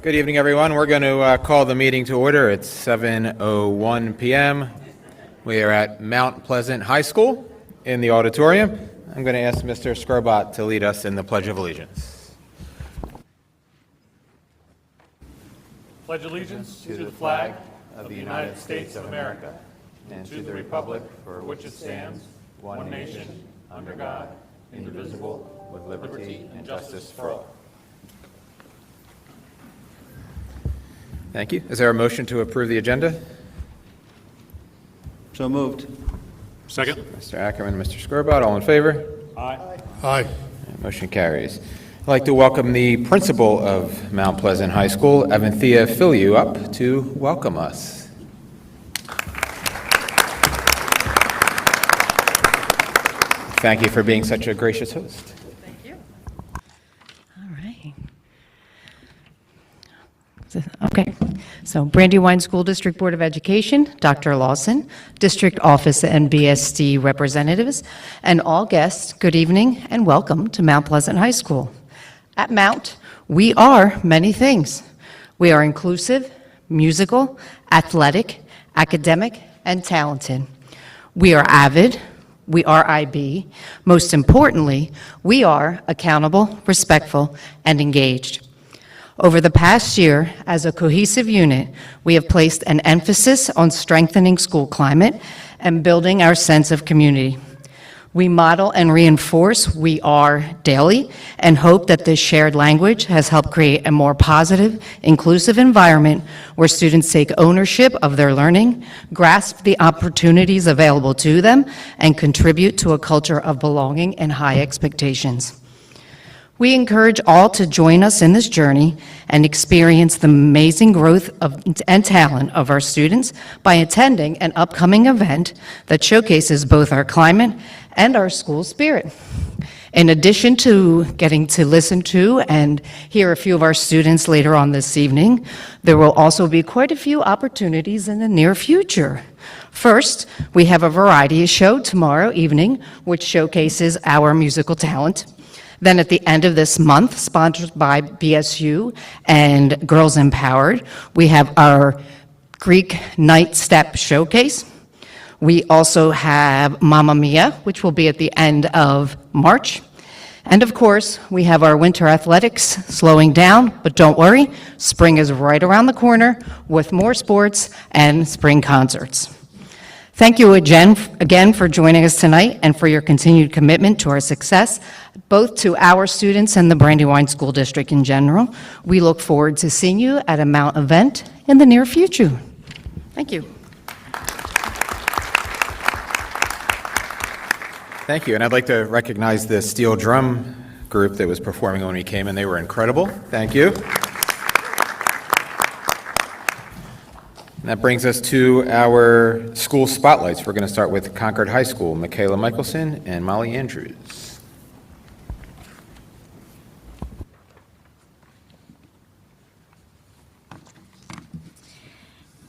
Good evening, everyone. We're going to call the meeting to order. It's 7:01 p.m. We are at Mount Pleasant High School in the auditorium. I'm going to ask Mr. Skirbot to lead us in the Pledge of Allegiance. Pledge allegiance to the flag of the United States of America and to the republic for which it stands, one nation, under God, indivisible, with liberty and justice for all. Thank you. Is there a motion to approve the agenda? So moved. Second. Mr. Ackerman and Mr. Skirbot, all in favor? Aye. Aye. Motion carries. I'd like to welcome the principal of Mount Pleasant High School, Evanthea Filiu, up to welcome us. Thank you for being such a gracious host. Thank you. All right. Okay. So Brandywine School District Board of Education, Dr. Lawson, District Office and BSD representatives, and all guests, good evening and welcome to Mount Pleasant High School. At Mount, we are many things. We are inclusive, musical, athletic, academic, and talented. We are avid. We are IB. Most importantly, we are accountable, respectful, and engaged. Over the past year, as a cohesive unit, we have placed an emphasis on strengthening school climate and building our sense of community. We model and reinforce we are daily and hope that this shared language has helped create a more positive, inclusive environment where students take ownership of their learning, grasp the opportunities available to them, and contribute to a culture of belonging and high expectations. We encourage all to join us in this journey and experience the amazing growth and talent of our students by attending an upcoming event that showcases both our climate and our school spirit. In addition to getting to listen to and hear a few of our students later on this evening, there will also be quite a few opportunities in the near future. First, we have a variety show tomorrow evening, which showcases our musical talent. Then at the end of this month, sponsored by BSU and Girls Empowered, we have our Greek Night Step Showcase. We also have Mamma Mia, which will be at the end of March. And of course, we have our winter athletics slowing down, but don't worry, spring is right around the corner with more sports and spring concerts. Thank you again for joining us tonight and for your continued commitment to our success, both to our students and the Brandywine School District in general. We look forward to seeing you at a Mount event in the near future. Thank you. Thank you, and I'd like to recognize the steel drum group that was performing when we came in. They were incredible. Thank you. And that brings us to our school spotlights. We're going to start with Concord High School, Michaela Michelson and Molly Andrews.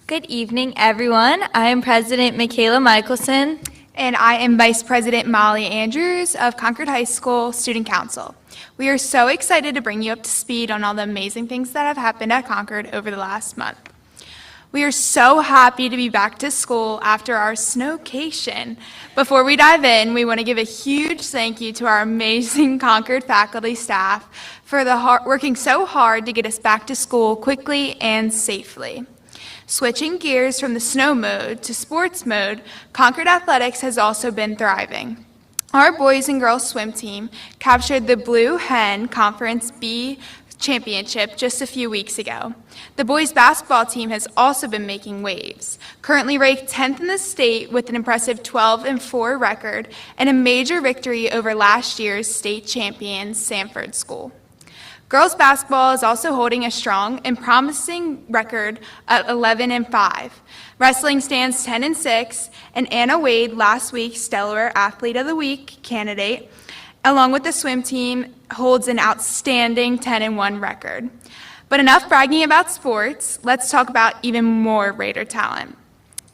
Good evening, everyone. I am President Michaela Michelson. And I am Vice President Molly Andrews of Concord High School Student Council. We are so excited to bring you up to speed on all the amazing things that have happened at Concord over the last month. We are so happy to be back to school after our snowcation. Before we dive in, we want to give a huge thank you to our amazing Concord faculty staff for working so hard to get us back to school quickly and safely. Switching gears from the snow mode to sports mode, Concord Athletics has also been thriving. Our boys and girls swim team captured the Blue Hen Conference B championship just a few weeks ago. The boys basketball team has also been making waves, currently ranked 10th in the state with an impressive 12-4 record and a major victory over last year's state champion Sanford School. Girls basketball is also holding a strong and promising record at 11-5. Wrestling stands 10-6, and Anna Wade, last week's Stellar Athlete of the Week candidate, along with the swim team, holds an outstanding 10-1 record. But enough bragging about sports, let's talk about even more Raider talent.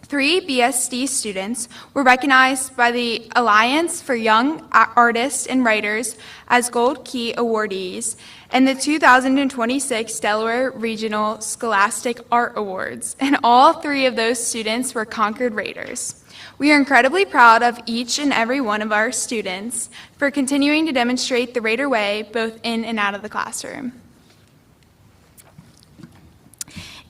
3 BSD students were recognized by the Alliance for Young Artists and Writers as Gold Key awardees in the 2026 Delaware Regional Scholastic Art Awards, and all 3 of those students were Concord Raiders. We are incredibly proud of each and every one of our students for continuing to demonstrate the Raider way both in and out of the classroom.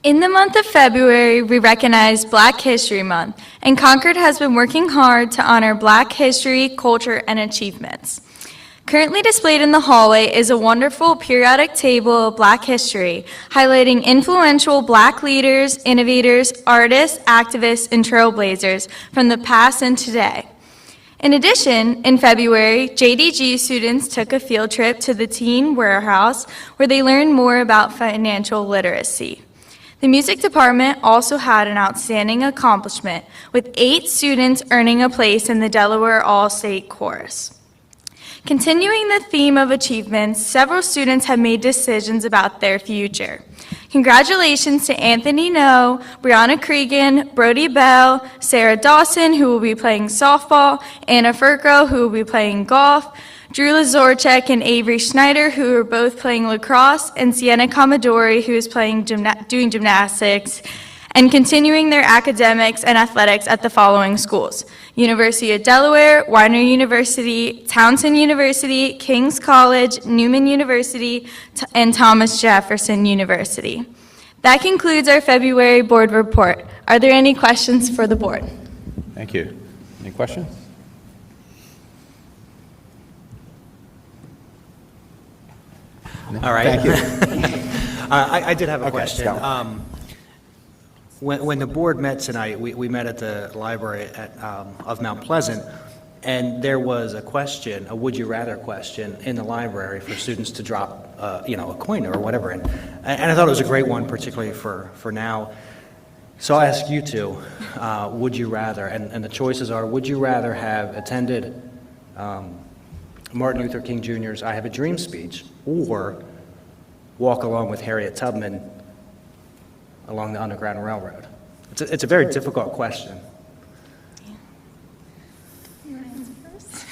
In the month of February, we recognize Black History Month, and Concord has been working hard to honor Black history, culture, and achievements. Currently displayed in the hallway is a wonderful periodic table of Black history, highlighting influential Black leaders, innovators, artists, activists, and trailblazers from the past and today. In addition, in February, JDG students took a field trip to the Teen Warehouse where they learned more about financial literacy. The music department also had an outstanding accomplishment, with 8 students earning a place in the Delaware All-State Chorus. Continuing the theme of achievements, several students have made decisions about their future. Congratulations to Anthony No, Brianna Cregan, Brody Bell, Sarah Dawson, who will be playing softball, Anna Furco, who will be playing golf, Drew Lazorchek and Avery Schneider, who are both playing lacrosse, and Sienna Commodore, who is playing doing gymnastics, and continuing their academics and athletics at the following schools: University of Delaware, Weiner University, Townsend University, King's College, Newman University, and Thomas Jefferson University. That concludes our February board report. Are there any questions for the board? Thank you. Any questions? All right. Thank you. I did have a Okay, question. go. When the board met tonight, we met at the library of Mount Pleasant, and there was a question, a would you rather question in the library for students to drop, a coin or whatever in. And I thought it was a great one, particularly for now. So I'll ask you two, would you rather, and the choices are, would you rather have attended Martin Luther King Jr.'s I Have a Dream speech, or walk along with Harriet Tubman along the Underground Railroad? It's a very difficult question. You want to answer first?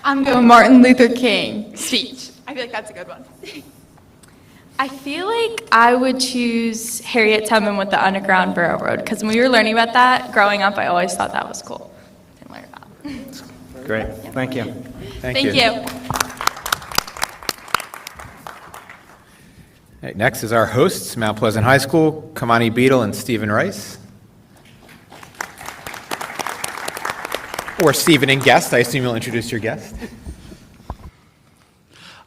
I'm going Martin Luther King speech. I feel like that's a good one. I feel like I would choose Harriet Tubman with the Underground Railroad, because when we were learning about that growing up, I always thought that was cool. Didn't learn about it. Great, thank you. Thank you. All right, next is our hosts, Mount Pleasant High School, Kamani Beadle and Stephen Rice. Or Stephen and guest. I assume you'll introduce your guest.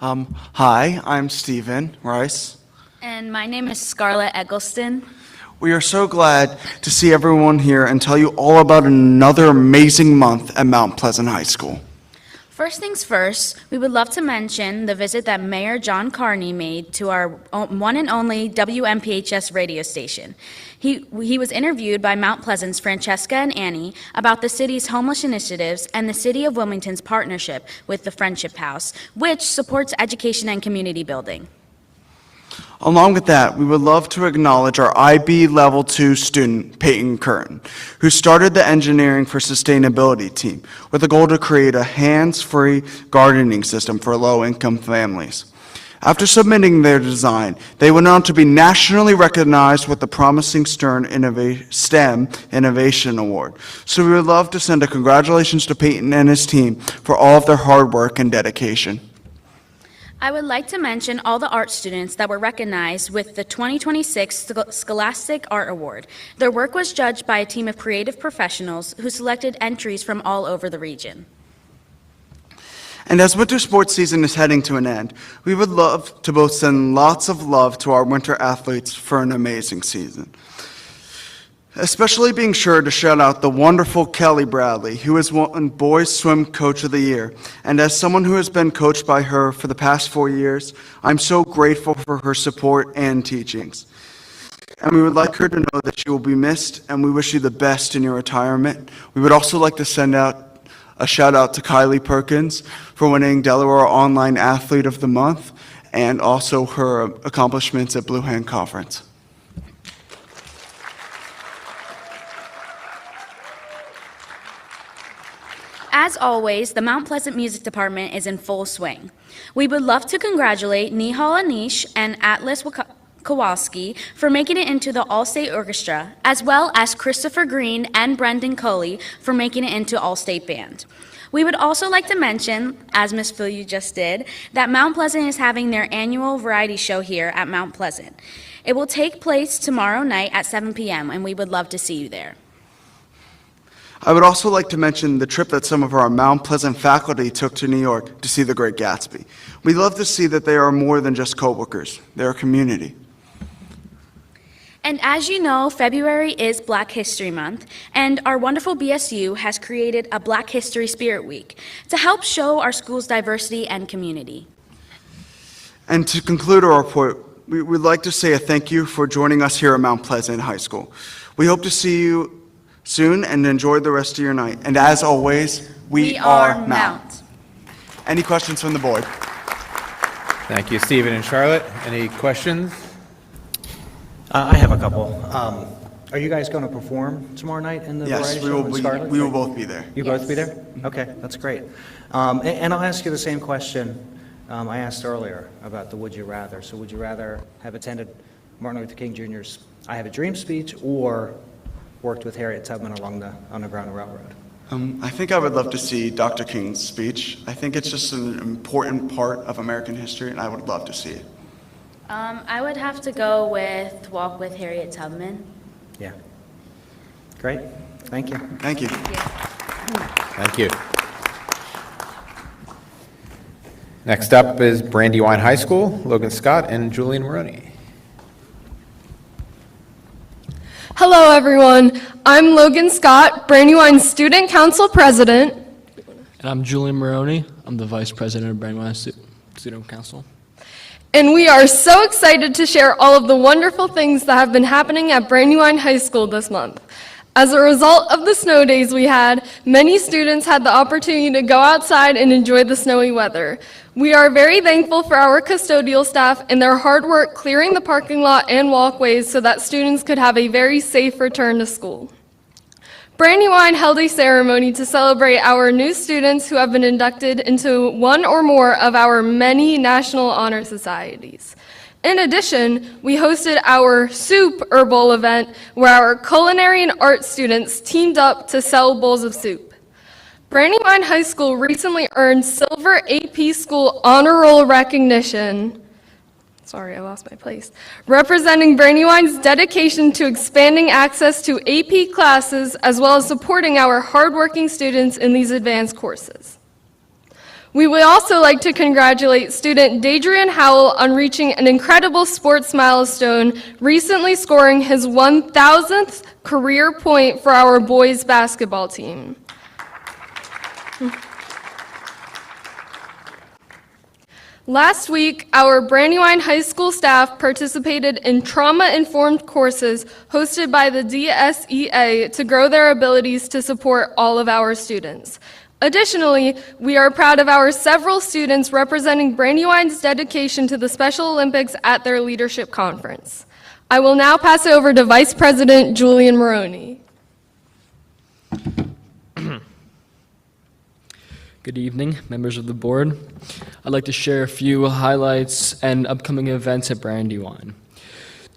Hi, I'm Stephen Rice. And my name is Scarlett Eggleston. We are so glad to see everyone here and tell you all about another amazing month at Mount Pleasant High School. First things first, we would love to mention the visit that Mayor John Carney made to our one and only WMPHS radio station. He was interviewed by Mount Pleasant's Francesca and Annie about the city's homeless initiatives and the City of Wilmington's partnership with the Friendship House, which supports education and community building. Along with that, we would love to acknowledge our IB Level 2 student, Peyton Curtin, who started the Engineering for Sustainability team with a goal to create a hands-free gardening system for low-income families. After submitting their design, they went on to be nationally recognized with the Promising STEM Innovation Award. So we would love to send a congratulations to Peyton and his team for all of their hard work and dedication. I would like to mention all the art students that were recognized with the 2026 Scholastic Art Award. Their work was judged by a team of creative professionals who selected entries from all over the region. And as winter sports season is heading to an end, we would love to both send lots of love to our winter athletes for an amazing season. Especially being sure to shout out the wonderful Kelly Bradley, who is won Boys Swim Coach of the Year. And as someone who has been coached by her for the past 4 years, I'm so grateful for her support and teachings. And we would like her to know that she will be missed, and we wish you the best in your retirement. We would also like to send out a shout out to Kylie Perkins for winning Delaware Online Athlete of the Month, and also her accomplishments at Blue Hand Conference. as always, the Mount Pleasant Music Department is in full swing. We would love to congratulate Nihal Anish and Atlas Kowalski for making it into the All-State Orchestra, as well as Christopher Green and Brendan Coley for making it into All-State Band. We would also like to mention, as Ms. Filu just did, that Mount Pleasant is having their annual variety show here at Mount Pleasant. It will take place tomorrow night at 7 p.m., and we would love to see you there. I would also like to mention the trip that some of our Mount Pleasant faculty took to New York to see The Great Gatsby. We love to see that they are more than just coworkers. They're a community. And as you know, February is Black History Month, and our wonderful BSU has created a Black History Spirit Week to help show our school's diversity and community. And to conclude our report, we would like to say a thank you for joining us here at Mount Pleasant High School. We hope to see you soon and enjoy the rest of your night. And as always, we are Mount. Any questions from the board? Thank you, Stephen and Charlotte. Any questions? I have a couple. Are you guys going to perform tomorrow night in the Yes, variety show in Scarlet? we will both be there. You both be there? Okay, that's great. And I'll ask you the same question I asked earlier about the would you rather. So would you rather have attended Martin Luther King Jr.'s I Have a Dream speech or worked with Harriet Tubman along the Underground Railroad? I think I would love to see Dr. King's speech. I think it's just an important part of American history, and I would love to see it. I would have to go with Walk with Harriet Tubman. Yeah. Great. Thank you. Thank you. Thank you. Next up is Brandywine High School, Logan Scott and Julian Maroney. Hello, everyone. I'm Logan Scott, Brandywine Student Council President. And I'm Julian Maroney. I'm the Vice President of Brandywine Student Council. And we are so excited to share all of the wonderful things that have been happening at Brandywine High School this month. As a result of the snow days we had, many students had the opportunity to go outside and enjoy the snowy weather. We are very thankful for our custodial staff and their hard work clearing the parking lot and walkways so that students could have a very safe return to school. Brandywine held a ceremony to celebrate our new students who have been inducted into one or more of our many National Honor Societies. In addition, we hosted our Soup Bowl event where our culinary and art students teamed up to sell bowls of soup. Brandywine High School recently earned Silver AP School Honor Roll recognition. Sorry, I lost my place. Representing Brandywine's dedication to expanding access to AP classes as well as supporting our hardworking students in these advanced courses. We would also like to congratulate student Dadrian Howell on reaching an incredible sports milestone, recently scoring his 1,000th career point for our boys basketball team. Last week, our Brandywine High School staff participated in trauma-informed courses hosted by the DSEA to grow their abilities to support all of our students. Additionally, we are proud of our several students representing Brandywine's dedication to the Special Olympics at their leadership conference. I will now pass it over to Vice President Julian Maroney. Good evening, members of the board. I'd like to share a few highlights and upcoming events at Brandywine.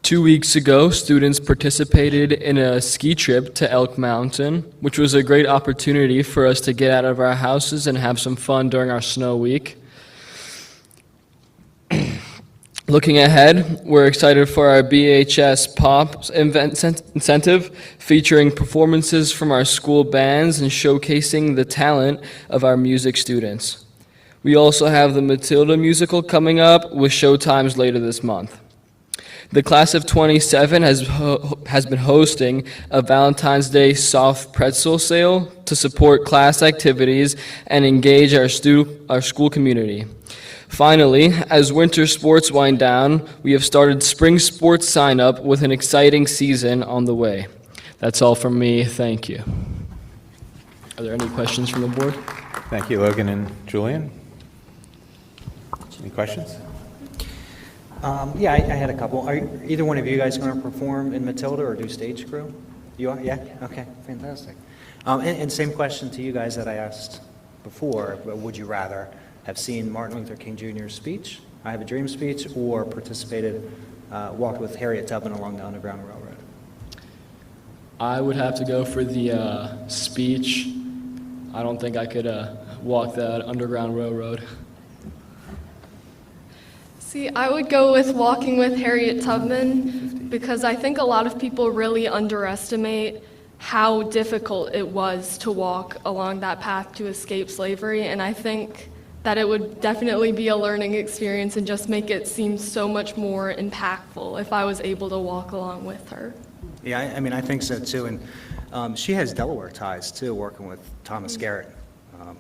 2 weeks ago, students participated in a ski trip to Elk Mountain, which was a great opportunity for us to get out of our houses and have some fun during our snow week. Looking ahead, we're excited for our BHS Pop incentive, featuring performances from our school bands and showcasing the talent of our music students. We also have the Matilda musical coming up with showtimes later this month. The class of 27 has been hosting a Valentine's Day soft pretzel sale to support class activities and engage our school community. Finally, as winter sports wind down, we have started spring sports sign-up with an exciting season on the way. That's all from me. Thank you. Are there any questions from the board? Thank you, Logan and Julian. Any questions? Yeah, I had a couple. Are either one of you guys going to perform in Matilda or do stage crew? You are? Yeah? Okay, fantastic. And same question to you guys that I asked before, but would you rather have seen Martin Luther King Jr.'s speech, I Have a Dream speech, or walked with Harriet Tubman along the Underground Railroad? I would have to go for the speech. I don't think I could walk that Underground Railroad. See, I would go with walking with Harriet Tubman because I think a lot of people really underestimate how difficult it was to walk along that path to escape slavery, and I think that it would definitely be a learning experience and just make it seem so much more impactful if I was able to walk along with her. Yeah, I mean, I think so too, and she has Delaware ties too, working with Thomas Garrett.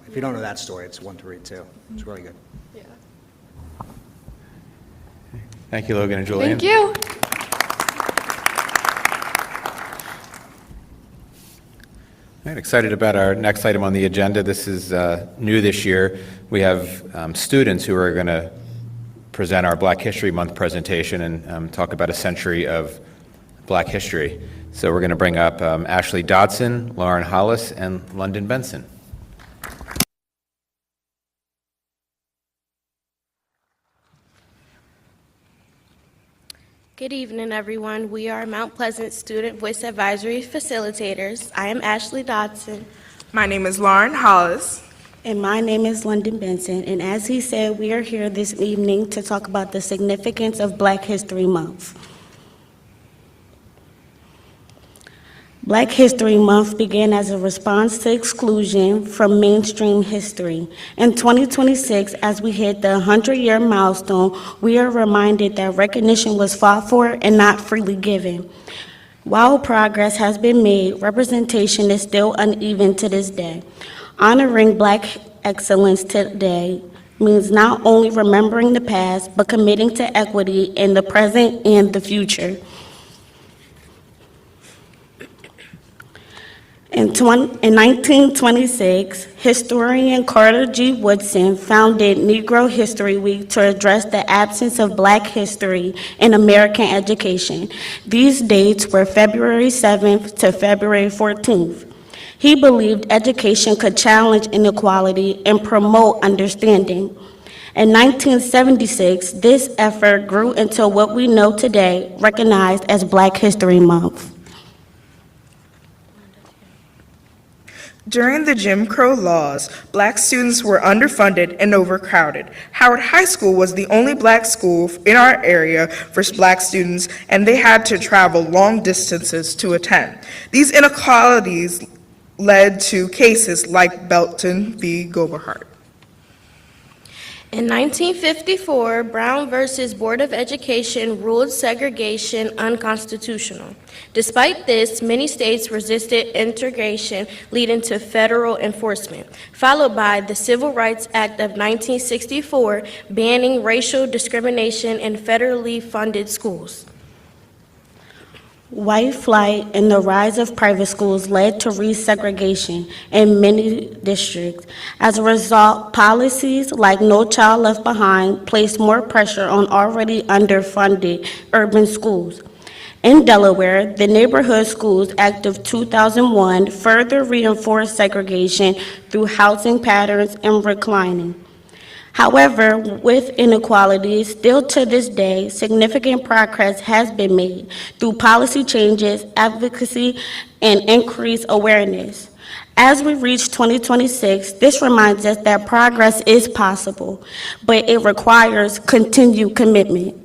If you don't know that story, it's one to read too. It's really good. Yeah. Thank you, Logan and Julian. Thank you. All right, excited about our next item on the agenda. This is new this year. We have students who are going to present our Black History Month presentation and talk about a century of Black history. So we're going to bring up Ashley Dodson, Lauren Hollis, and London Benson. Good evening, everyone. We are Mount Pleasant Student Voice Advisory Facilitators. I am Ashley Dodson. My name is Lauren Hollis. And my name is London Benson. And as he said, we are here this evening to talk about the significance of Black History Month. Black History Month began as a response to exclusion from mainstream history. In 2026, as we hit the 100-year milestone, we are reminded that recognition was fought for and not freely given. While progress has been made, representation is still uneven to this day. Honoring Black excellence today means not only remembering the past, but committing to equity in the present and the future. In 1926, historian Carter G. Woodson founded Negro History Week to address the absence of Black history in American education. These dates were February 7th to February 14th. He believed education could challenge inequality and promote understanding. In 1976, this effort grew into what we know today, recognized as Black History Month. During the Jim Crow laws, Black students were underfunded and overcrowded. Howard High School was the only Black school in our area for Black students, and they had to travel long distances to attend. These inequalities led to cases like Belton v. Goberhart. In 1954, Brown versus Board of Education ruled segregation unconstitutional. Despite this, many states resisted integration, leading to federal enforcement, followed by the Civil Rights Act of 1964, banning racial discrimination in federally funded schools. White flight and the rise of private schools led to resegregation in many districts. As a result, policies like No Child Left Behind placed more pressure on already underfunded urban schools. In Delaware, the Neighborhood Schools Act of 2001 further reinforced segregation through housing patterns and reclining. However, with inequalities, still to this day, significant progress has been made through policy changes, advocacy, and increased awareness. As we reach 2026, this reminds us that progress is possible, but it requires continued commitment.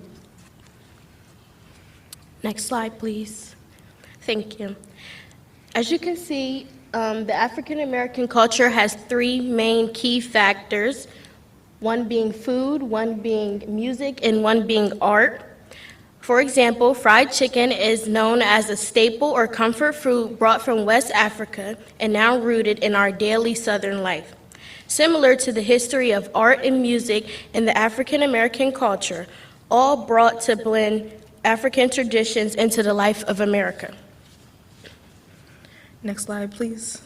Next slide, please. Thank you. As you can see, the African American culture has three main key factors: one being food, one being music, and one being art. For example, fried chicken is known as a staple or comfort food brought from West Africa and now rooted in our daily Southern life. Similar to the history of art and music in the African American culture, all brought to blend African traditions into the life of America. Next slide, please.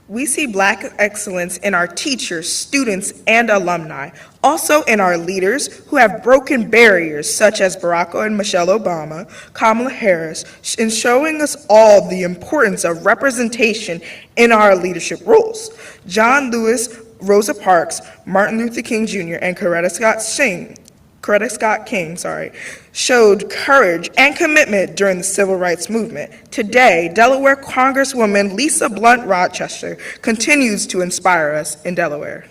We see Black excellence in our teachers, students, and alumni, also in our leaders who have broken barriers such as Barack and Michelle Obama, Kamala Harris, in showing us all the importance of representation in our leadership roles. John Lewis Rosa Parks, Martin Luther King Jr., and Coretta Scott King, showed courage and commitment during the Civil Rights Movement. Today, Delaware Congresswoman Lisa Blunt Rochester continues to inspire us in Delaware.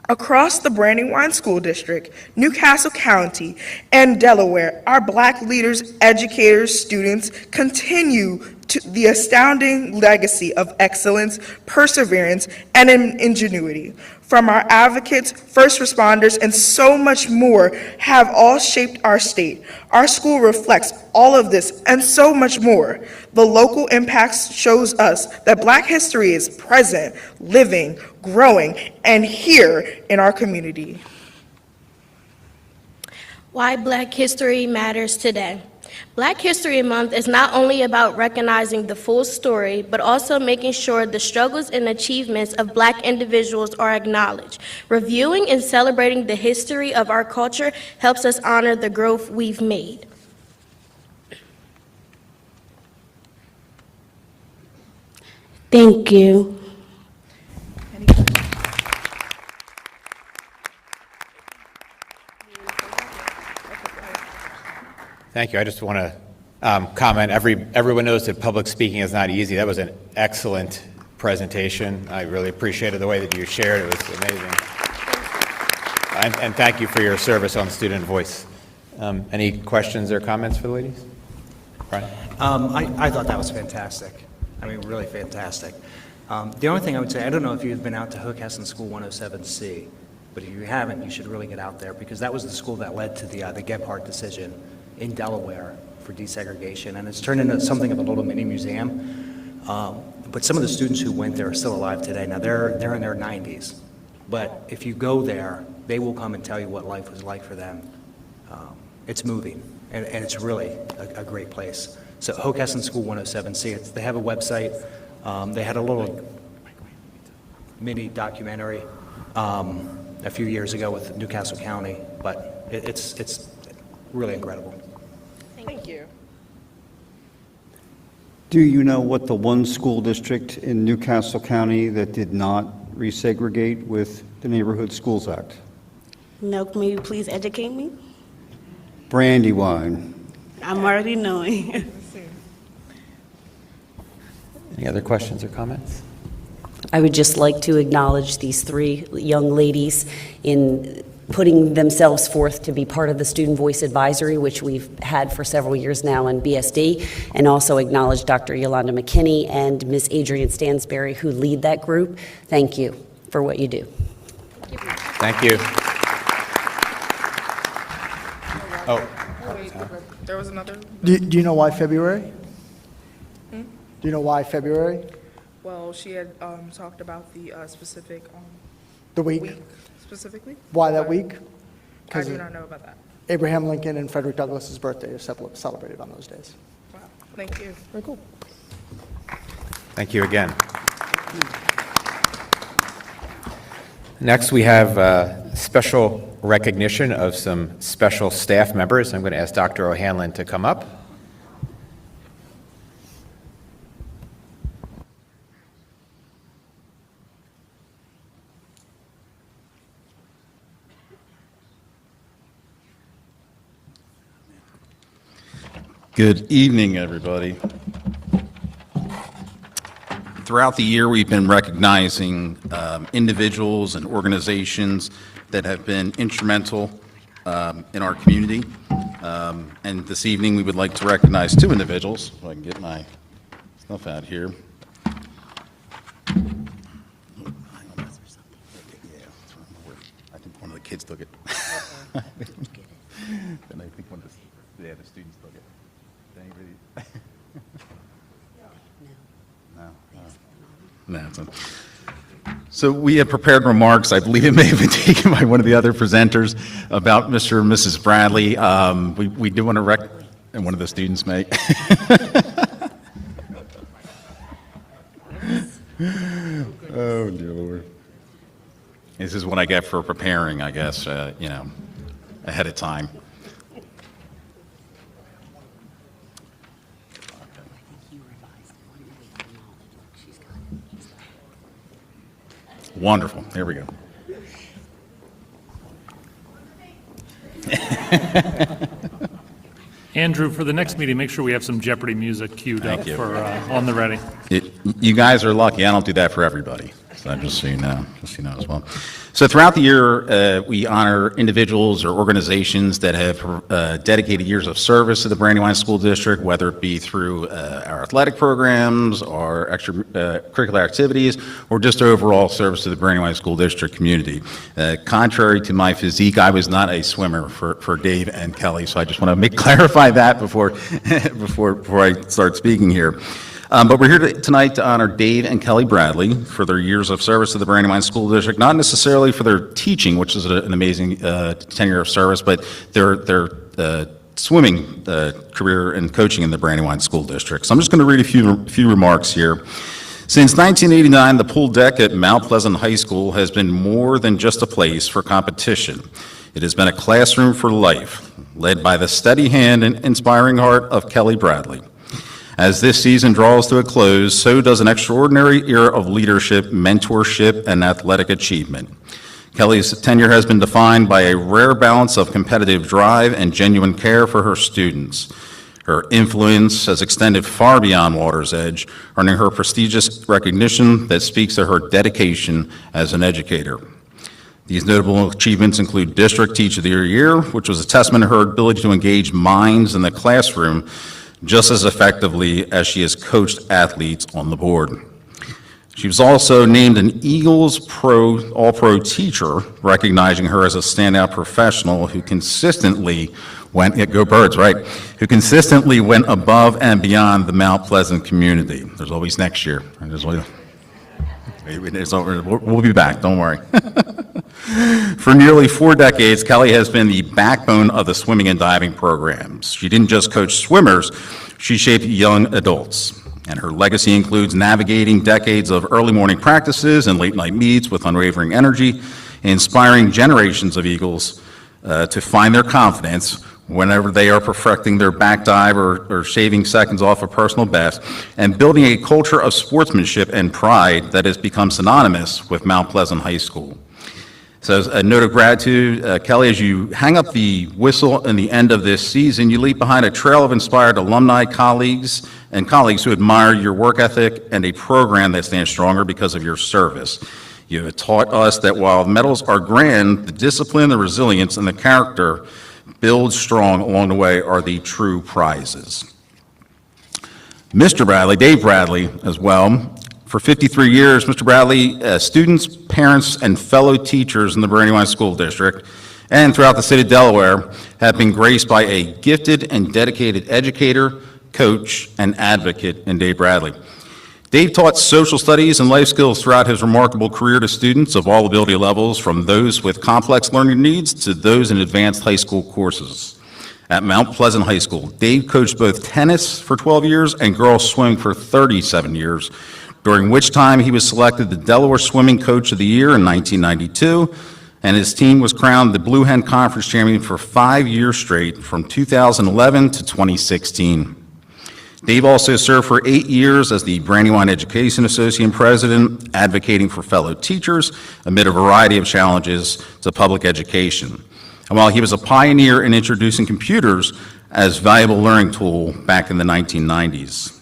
Across the Brandywine School District, Newcastle County, and Delaware, our Black leaders, educators, students continue the astounding legacy of excellence, perseverance, and ingenuity. From our advocates, first responders, and so much more have all shaped our state. Our school reflects all of this and so much more. The local impacts shows us that Black history is present, living, growing, and here in our community. Why Black History matters today. Black History Month is not only about recognizing the full story, but also making sure the struggles and achievements of Black individuals are acknowledged. Reviewing and celebrating the history of our culture helps us honor the growth we've made. Thank you. Thank you. I just want to comment. Everyone knows that public speaking is not easy. That was an excellent presentation. I really appreciated the way that you shared. It was amazing. And thank you for your service on Student Voice. Any questions or comments for the ladies? Brian? I thought that was fantastic. I mean, really fantastic. The only thing I would say, I don't know if you've been out to Hookessin School 107C, but if you haven't, you should really get out there because that was the school that led to the Gebhardt decision in Delaware for desegregation, and it's turned into something of a little mini museum. But some of the students who went there are still alive today. Now they're in their 90s, but if you go there, they will come and tell you what life was like for them. It's moving, and it's really a great place. So Hookessin School 107C, they have a website. They had a little mini documentary a few years ago with Newcastle County, but it's really incredible. Thank you. Do you know what the one school district in Newcastle County that did not resegregate with the Neighborhood Schools Act? No, can you please educate me? Brandywine. I'm already knowing. Any other questions or comments? I would just like to acknowledge these three young ladies in putting themselves forth to be part of the Student Voice Advisory, which we've had for several years now in BSD, and also acknowledge Dr. Yolanda McKinney and Ms. Adrienne Stansberry, who lead that group. Thank you for what you do. Thank you. Oh. There was another. Do you know why February? Do you know why February? Well, she had talked about the specific The week? specifically. Why that week? I do not know about that. Abraham Lincoln and Frederick Douglass's birthday is celebrated on those days. Wow. Thank you. Very cool. Thank you again. Next, we have special recognition of some special staff members. I'm going to ask Dr. O'Hanlon to come up. Good evening, everybody. Throughout the year, we've been recognizing individuals and organizations that have been instrumental in our community. And this evening, we would like to recognize two individuals. If I can get my stuff out here. I think one of the kids took it. And I think one of the students took it. No. So we have prepared remarks. I believe it may have been taken by one of the other presenters about Mr. and Mrs. Bradley. We do want to and one of the students may. Oh, dear Lord. This is what I get for preparing, I guess, ahead of time. Wonderful. There we go. Andrew, for the next meeting, make sure we have some Jeopardy music queued up Thank you. for on the ready. You guys are lucky. I don't do that for everybody. So just so you know as well. So throughout the year, we honor individuals or organizations that have dedicated years of service to the Brandywine School District, whether it be through our athletic programs, our extracurricular activities, or just overall service to the Brandywine School District community. Contrary to my physique, I was not a swimmer for Dave and Kelly, so I just want to clarify that before I start speaking here. But we're here tonight to honor Dave and Kelly Bradley for their years of service to the Brandywine School District, not necessarily for their teaching, which is an amazing tenure of service, but their swimming career and coaching in the Brandywine School District. So I'm just going to read a few remarks here. Since 1989, the pool deck at Mount Pleasant High School has been more than just a place for competition. It has been a classroom for life, led by the steady hand and inspiring heart of Kelly Bradley. As this season draws to a close, so does an extraordinary era of leadership, mentorship, and athletic achievement. Kelly's tenure has been defined by a rare balance of competitive drive and genuine care for her students. Her influence has extended far beyond water's edge, earning her prestigious recognition that speaks to her dedication as an educator. These notable achievements include District Teacher of the Year, which was a testament to her ability to engage minds in the classroom just as effectively as she has coached athletes on the board. She was also named an Eagles All-Pro teacher, recognizing her as a standout professional who consistently who consistently went above and beyond the Mount Pleasant community. There's always next year. We'll be back, don't worry. For nearly 4 decades, Kelly has been the backbone of the swimming and diving programs. She didn't just coach swimmers, she shaped young adults. And her legacy includes navigating decades of early morning practices and late night meets with unwavering energy, inspiring generations of Eagles to find their confidence whenever they are perfecting their back dive or shaving seconds off a personal best, and building a culture of sportsmanship and pride that has become synonymous with Mount Pleasant High School. So as a note of gratitude, Kelly, as you hang up the whistle in the end of this season, you leave behind a trail of inspired alumni, colleagues who admire your work ethic and a program that stands stronger because of your service. You have taught us that while medals are grand, the discipline, the resilience, and the character build strong along the way are the true prizes. Mr. Bradley, Dave Bradley as well, for 53 years, Mr. Bradley, students, parents, and fellow teachers in the Brandywine School District and throughout the state of Delaware have been graced by a gifted and dedicated educator, coach, and advocate in Dave Bradley. Dave taught social studies and life skills throughout his remarkable career to students of all ability levels, from those with complex learning needs to those in advanced high school courses. At Mount Pleasant High School, Dave coached both tennis for 12 years and girls swimming for 37 years, during which time he was selected the Delaware Swimming Coach of the Year in 1992, and his team was crowned the Blue Hen Conference champion for 5 years straight, from 2011 to 2016. Dave also served for 8 years as the Brandywine Education Association President, advocating for fellow teachers amid a variety of challenges to public education. And while he was a pioneer in introducing computers as valuable learning tool back in the 1990s.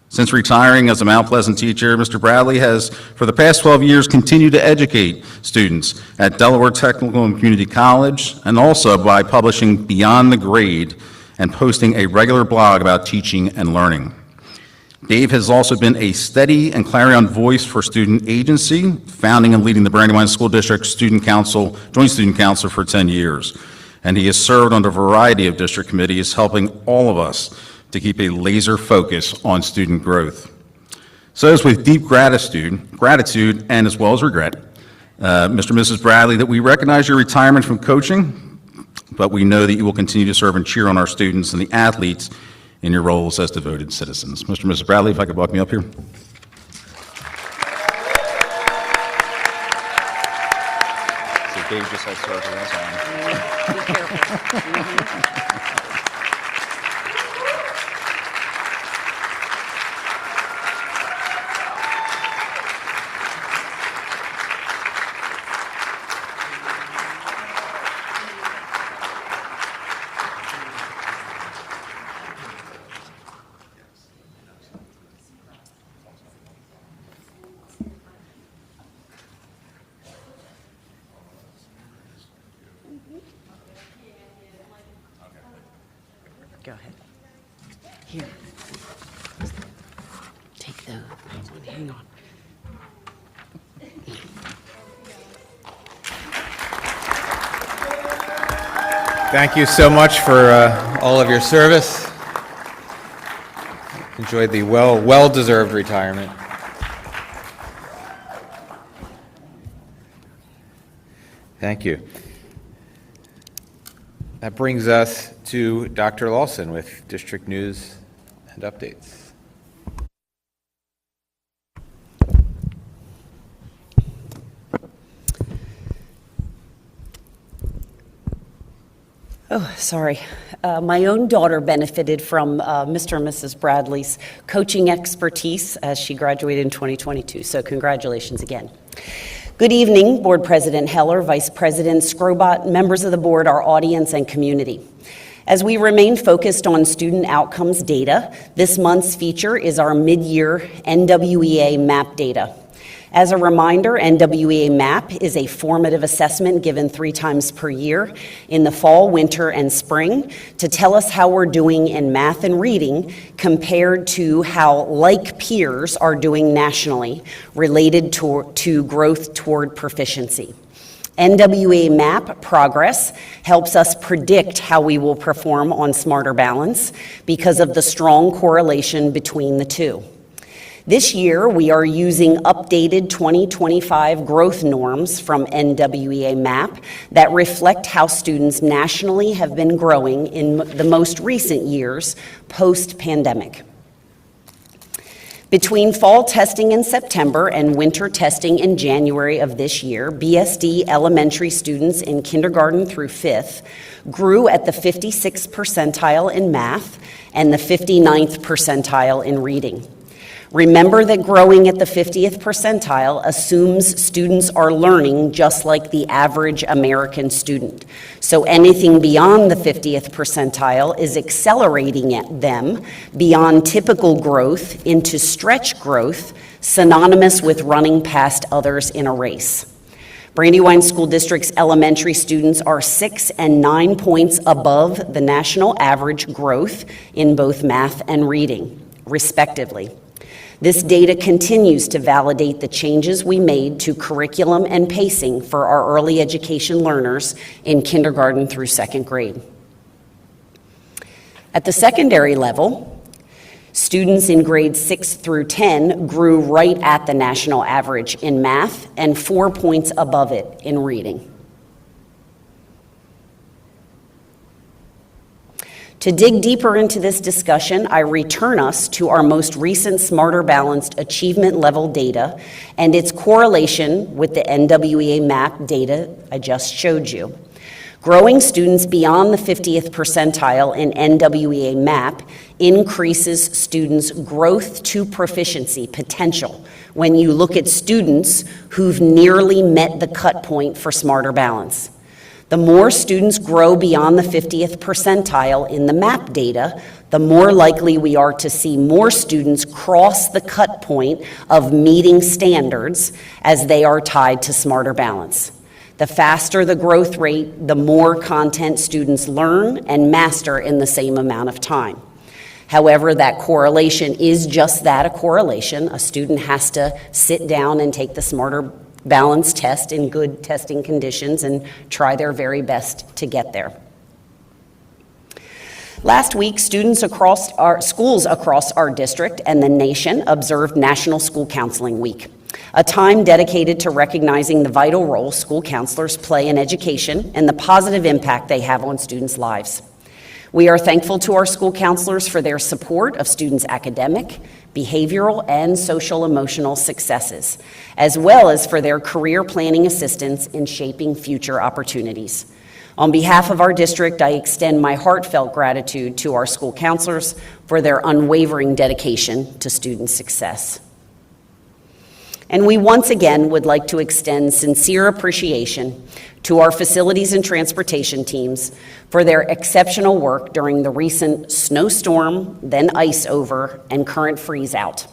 Since retiring as a Mount Pleasant teacher, Mr. Bradley has, for the past 12 years, continued to educate students at Delaware Technical and Community College, and also by publishing Beyond the Grade and posting a regular blog about teaching and learning. Dave has also been a steady and clarion voice for student agency, founding and leading the Brandywine School District Joint Student Council for 10 years. And he has served on a variety of district committees, helping all of us to keep a laser focus on student growth. So it's with deep gratitude, and as well as regret, Mr. and Mrs. Bradley, that we recognize your retirement from coaching, but we know that you will continue to serve and cheer on our students and the athletes in your roles as devoted citizens. Mr. and Mrs. Bradley, if I could welcome you up here. So Dave just has surgery, that's all. Be careful. Go ahead. Here. Take those. Hang on. Thank you so much for all of your service. Enjoyed the well-deserved retirement. Thank you. That brings us to Dr. Lawson with district news and updates. Oh, sorry. My own daughter benefited from Mr. and Mrs. Bradley's coaching expertise as she graduated in 2022, so congratulations again. Good evening, Board President Heller, Vice President Scrobot, members of the board, our audience, and community. As we remain focused on student outcomes data, this month's feature is our mid-year NWEA MAP data. As a reminder, NWEA MAP is a formative assessment given 3 times per year in the fall, winter, and spring to tell us how we're doing in math and reading compared to how like peers are doing nationally related to growth toward proficiency. NWEA MAP progress helps us predict how we will perform on Smarter Balance because of the strong correlation between the two. This year, we are using updated 2025 growth norms from NWEA MAP that reflect how students nationally have been growing in the most recent years post-pandemic. Between fall testing in September and winter testing in January of this year, BSD elementary students in kindergarten through 5th grew at the 56th percentile in math and the 59th percentile in reading. Remember that growing at the 50th percentile assumes students are learning just like the average American student. So anything beyond the 50th percentile is accelerating at them beyond typical growth into stretch growth, synonymous with running past others in a race. Brandywine School District's elementary students are 6 and 9 points above the national average growth in both math and reading, respectively. This data continues to validate the changes we made to curriculum and pacing for our early education learners in kindergarten through 2nd grade. At the secondary level, students in grades 6 through 10 grew right at the national average in math and 4 points above it in reading. To dig deeper into this discussion, I return us to our most recent Smarter Balanced achievement level data and its correlation with the NWEA MAP data I just showed you. Growing students beyond the 50th percentile in NWEA MAP increases students' growth to proficiency potential when you look at students who've nearly met the cut point for Smarter Balance. The more students grow beyond the 50th percentile in the MAP data, the more likely we are to see more students cross the cut point of meeting standards as they are tied to Smarter Balance. The faster the growth rate, the more content students learn and master in the same amount of time. However, that correlation is just that, a correlation. A student has to sit down and take the Smarter Balance test in good testing conditions and try their very best to get there. Last week, schools across our district and the nation observed National School Counseling Week, a time dedicated to recognizing the vital role school counselors play in education and the positive impact they have on students' lives. We are thankful to our school counselors for their support of students' academic, behavioral, and social-emotional successes, as well as for their career planning assistance in shaping future opportunities. On behalf of our district, I extend my heartfelt gratitude to our school counselors for their unwavering dedication to student success. And we once again would like to extend sincere appreciation to our facilities and transportation teams for their exceptional work during the recent snowstorm, then ice over, and current freeze out.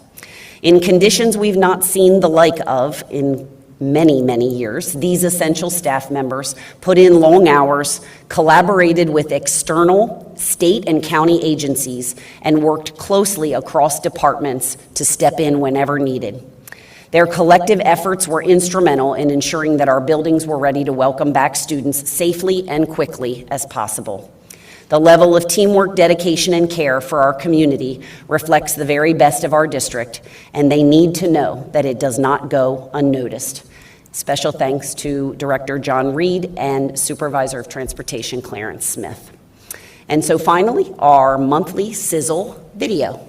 In conditions we've not seen the like of in many, many years, these essential staff members put in long hours, collaborated with external state and county agencies, and worked closely across departments to step in whenever needed. Their collective efforts were instrumental in ensuring that our buildings were ready to welcome back students safely and quickly as possible. The level of teamwork, dedication, and care for our community reflects the very best of our district, and they need to know that it does not go unnoticed. Special thanks to Director John Reed and Supervisor of Transportation Clarence Smith. And so finally, our monthly sizzle video.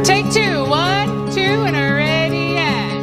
Take two. 1, 2, and are ready, and.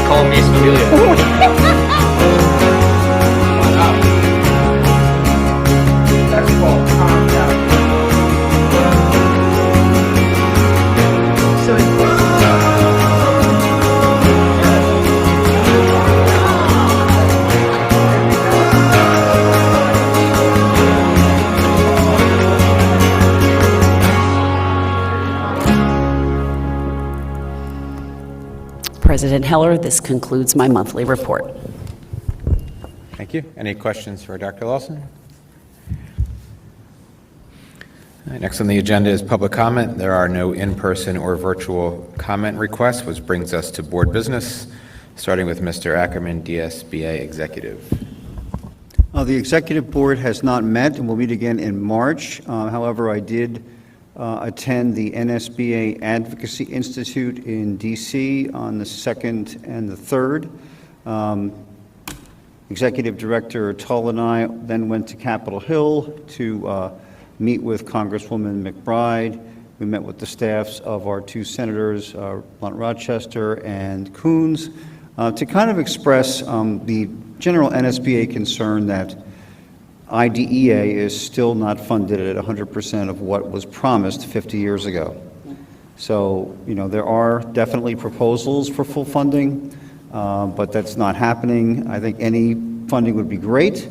Call me Scalia. President Heller, this concludes my monthly report. Thank you. Any questions for Dr. Lawson? All right, next on the agenda is public comment. There are no in-person or virtual comment requests, which brings us to board business, starting with Mr. Ackerman, DSBA Executive. The Executive Board has not met and will meet again in March. However, I did attend the NSBA Advocacy Institute in D.C. on the 2nd and the 3rd. Executive Director Tull and I then went to Capitol Hill to meet with Congresswoman McBride. We met with the staffs of our two senators, Blunt Rochester and Coons, to kind of express the general NSBA concern that IDEA is still not funded at 100% of what was promised 50 years ago. So, there are definitely proposals for full funding, but that's not happening. I think any funding would be great.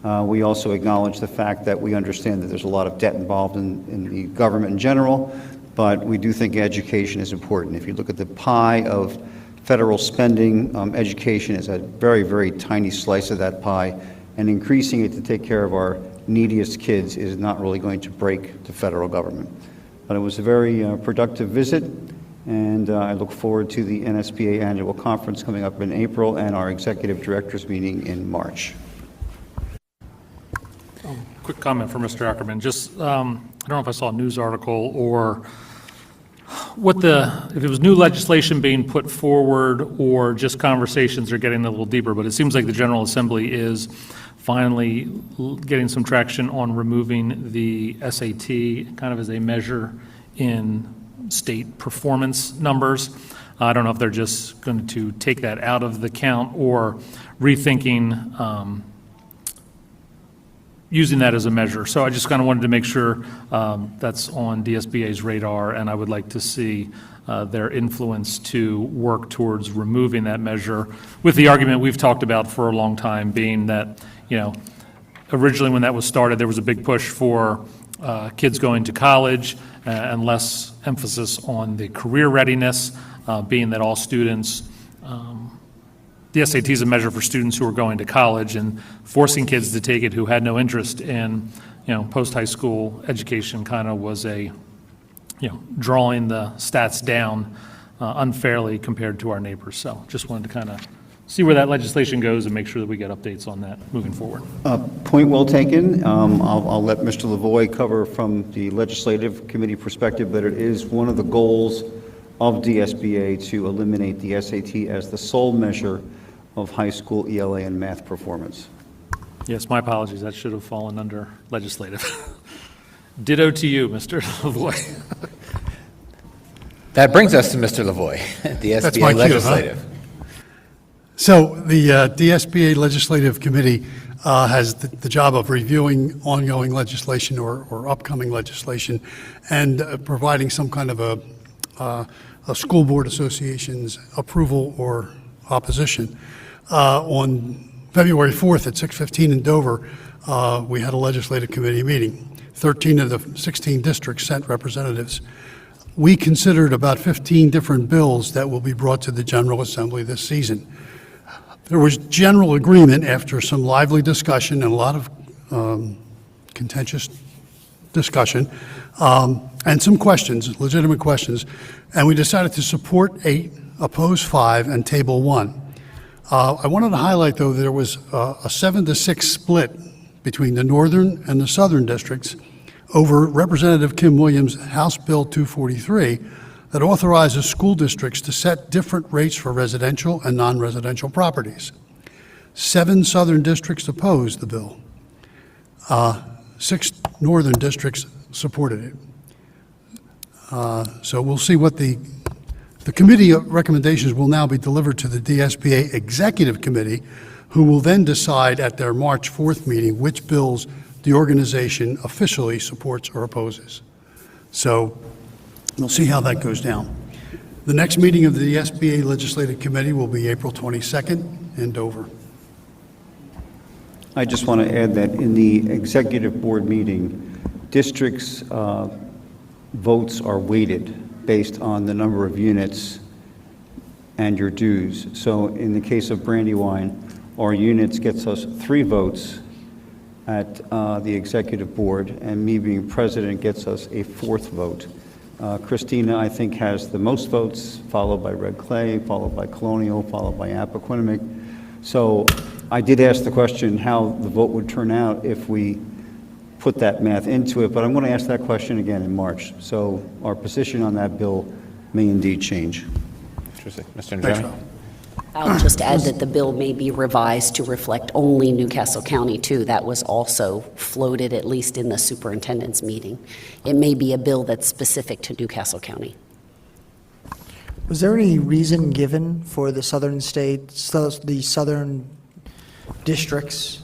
We also acknowledge the fact that we understand that there's a lot of debt involved in the government in general, but we do think education is important. If you look at the pie of federal spending, education is a very, very tiny slice of that pie, and increasing it to take care of our neediest kids is not really going to break the federal government. But it was a very productive visit, and I look forward to the NSBA annual conference coming up in April and our executive directors meeting in March. Quick comment for Mr. Ackerman. Just, I don't know if I saw a news article or if it was new legislation being put forward or just conversations are getting a little deeper, but it seems like the General Assembly is finally getting some traction on removing the SAT kind of as a measure in state performance numbers. I don't know if they're just going to take that out of the count or rethinking using that as a measure. So I just kind of wanted to make sure that's on DSBA's radar, and I would like to see their influence to work towards removing that measure, with the argument we've talked about for a long time being that, originally when that was started, there was a big push for kids going to college and less emphasis on the career readiness, being that all students, the SAT is a measure for students who are going to college, and forcing kids to take it who had no interest in, post-high school education kind of was a, drawing the stats down unfairly compared to our neighbors. So just wanted to kind of see where that legislation goes and make sure that we get updates on that moving forward. Point well taken. I'll let Mr. Lavoie cover from the legislative committee perspective, but it is one of the goals of DSBA to eliminate the SAT as the sole measure of high school ELA and math performance. Yes, my apologies. That should have fallen under legislative. Ditto to you, Mr. Lavoie. That brings us to Mr. Lavoie, the That's my SBA cue, legislative. huh? So the DSBA Legislative Committee has the job of reviewing ongoing legislation or upcoming legislation and providing some kind of a school board association's approval or opposition. On February 4th at 6:15 in Dover, we had a legislative committee meeting. 13 of the 16 districts sent representatives. We considered about 15 different bills that will be brought to the General Assembly this season. There was general agreement after some lively discussion and a lot of contentious discussion and some questions, legitimate questions, and we decided to support 8, oppose 5, and table 1. I wanted to highlight, though, there was a 7-6 split between the northern and the southern districts over Representative Kim Williams' House Bill 243 that authorizes school districts to set different rates for residential and non-residential properties. 7 southern districts opposed the bill. 6 northern districts supported it. So we'll see what the committee recommendations will now be delivered to the DSBA Executive Committee, who will then decide at their March 4th meeting which bills the organization officially supports or opposes. So we'll see how that goes down. The next meeting of the SBA Legislative Committee will be April 22nd in Dover. I just want to add that in the executive board meeting, districts' votes are weighted based on the number of units and your dues. So in the case of Brandywine, our units gets us 3 votes at the executive board, and me being president gets us a 4th vote. Christina, I think, has the most votes, followed by Red Clay, followed by Colonial, followed by Appoquinimink. So I did ask the question how the vote would turn out if we put that math into it, but I'm going to ask that question again in March. So our position on that bill may indeed change. Interesting. Mr. Njami? I'll just add that the bill may be revised to reflect only Newcastle County, too. That was also floated, at least in the superintendent's meeting. It may be a bill that's specific to Newcastle County. Was there any reason given for the southern states, the southern districts,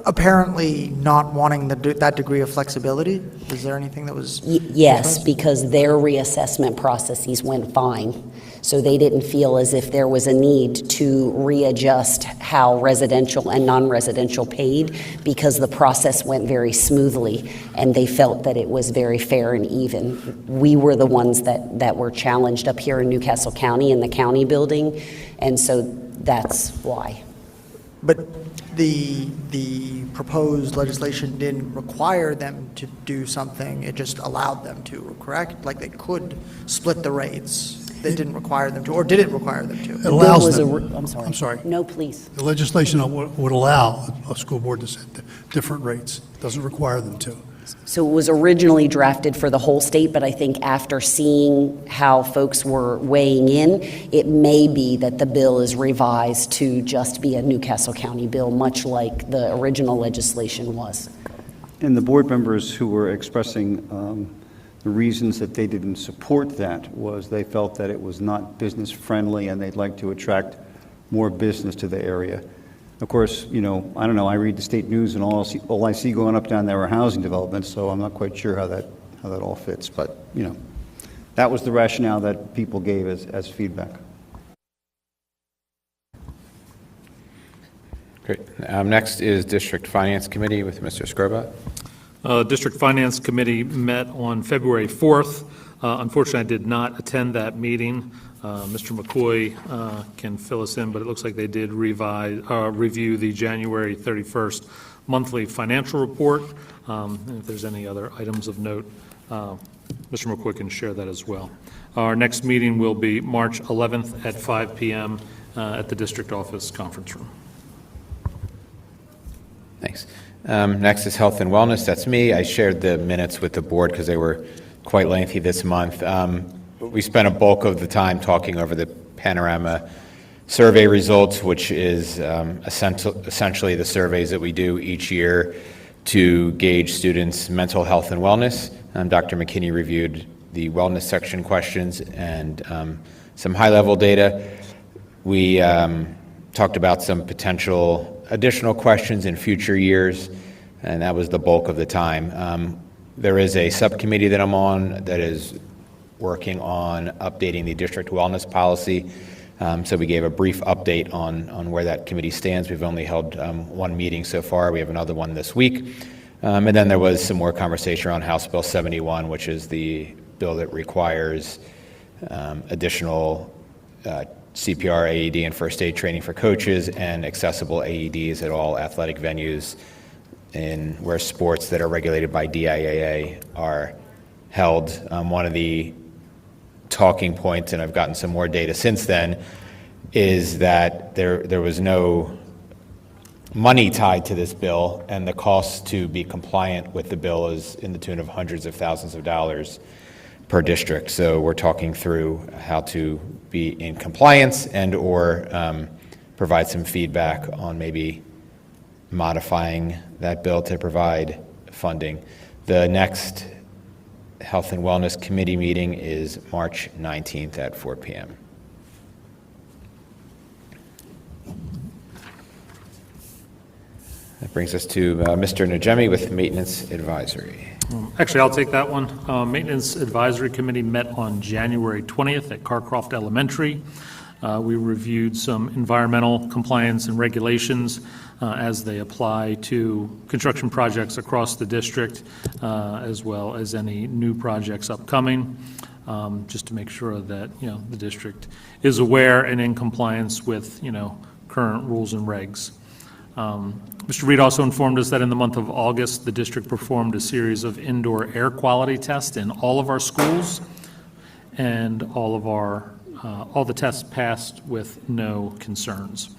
apparently not wanting that degree of flexibility? Is there anything that was? Yes, because their reassessment processes went fine. So they didn't feel as if there was a need to readjust how residential and non-residential paid, because the process went very smoothly and they felt that it was very fair and even. We were the ones that were challenged up here in Newcastle County in the county building, and so that's why. But the proposed legislation didn't require them to do something, it just allowed them to, correct? Like they could split the rates. They didn't require them to, or did it require them to? It allows them. I'm sorry. No, please. The legislation would allow a school board to set different rates. It doesn't require them to. So it was originally drafted for the whole state, but I think after seeing how folks were weighing in, it may be that the bill is revised to just be a Newcastle County bill, much like the original legislation was. And the board members who were expressing the reasons that they didn't support that was they felt that it was not business friendly and they'd like to attract more business to the area. Of course, I don't know, I read the state news and all I see going up down there are housing developments, so I'm not quite sure how that how that all fits. But, that was the rationale that people gave as feedback. Great. Next is District Finance Committee with Mr. Skrobat. District Finance Committee met on February 4th. Unfortunately, I did not attend that meeting. Mr. McCoy can fill us in, but it looks like they did review the January 31st monthly financial report. And if there's any other items of note, Mr. McCoy can share that as well. Our next meeting will be March 11th at 5 p.m. At the district office conference room. Thanks. Next is Health and Wellness. That's me. I shared the minutes with the board because they were quite lengthy this month. We spent a bulk of the time talking over the Panorama survey results, which is essentially the surveys that we do each year to gauge students' mental health and wellness. Dr. McKinney reviewed the wellness section questions and some high-level data. We talked about some potential additional questions in future years, and that was the bulk of the time. There is a subcommittee that I'm on that is working on updating the district wellness policy. So we gave a brief update on where that committee stands. We've only held one meeting so far. We have another one this week. And then there was some more conversation around House Bill 71, which is the bill that requires additional CPR, AED, and first aid training for coaches and accessible AEDs at all athletic venues where sports that are regulated by DIAA are held. One of the talking points, and I've gotten some more data since then, is that there was no money tied to this bill, and the cost to be compliant with the bill is in the tune of hundreds of thousands of dollars per district. So we're talking through how to be in compliance and or provide some feedback on maybe modifying that bill to provide funding. The next Health and Wellness Committee meeting is March 19th at 4 p.m. That brings us to Mr. Najemi with Maintenance Advisory. Actually, I'll take that one. Maintenance Advisory Committee met on January 20th at Carcroft Elementary. We reviewed some environmental compliance and regulations as they apply to construction projects across the district, as well as any new projects upcoming, just to make sure that the district is aware and in compliance with current rules and regs. Mr. Reed also informed us that in the month of August, the district performed a series of indoor air quality tests in all of our schools, and all the tests passed with no concerns.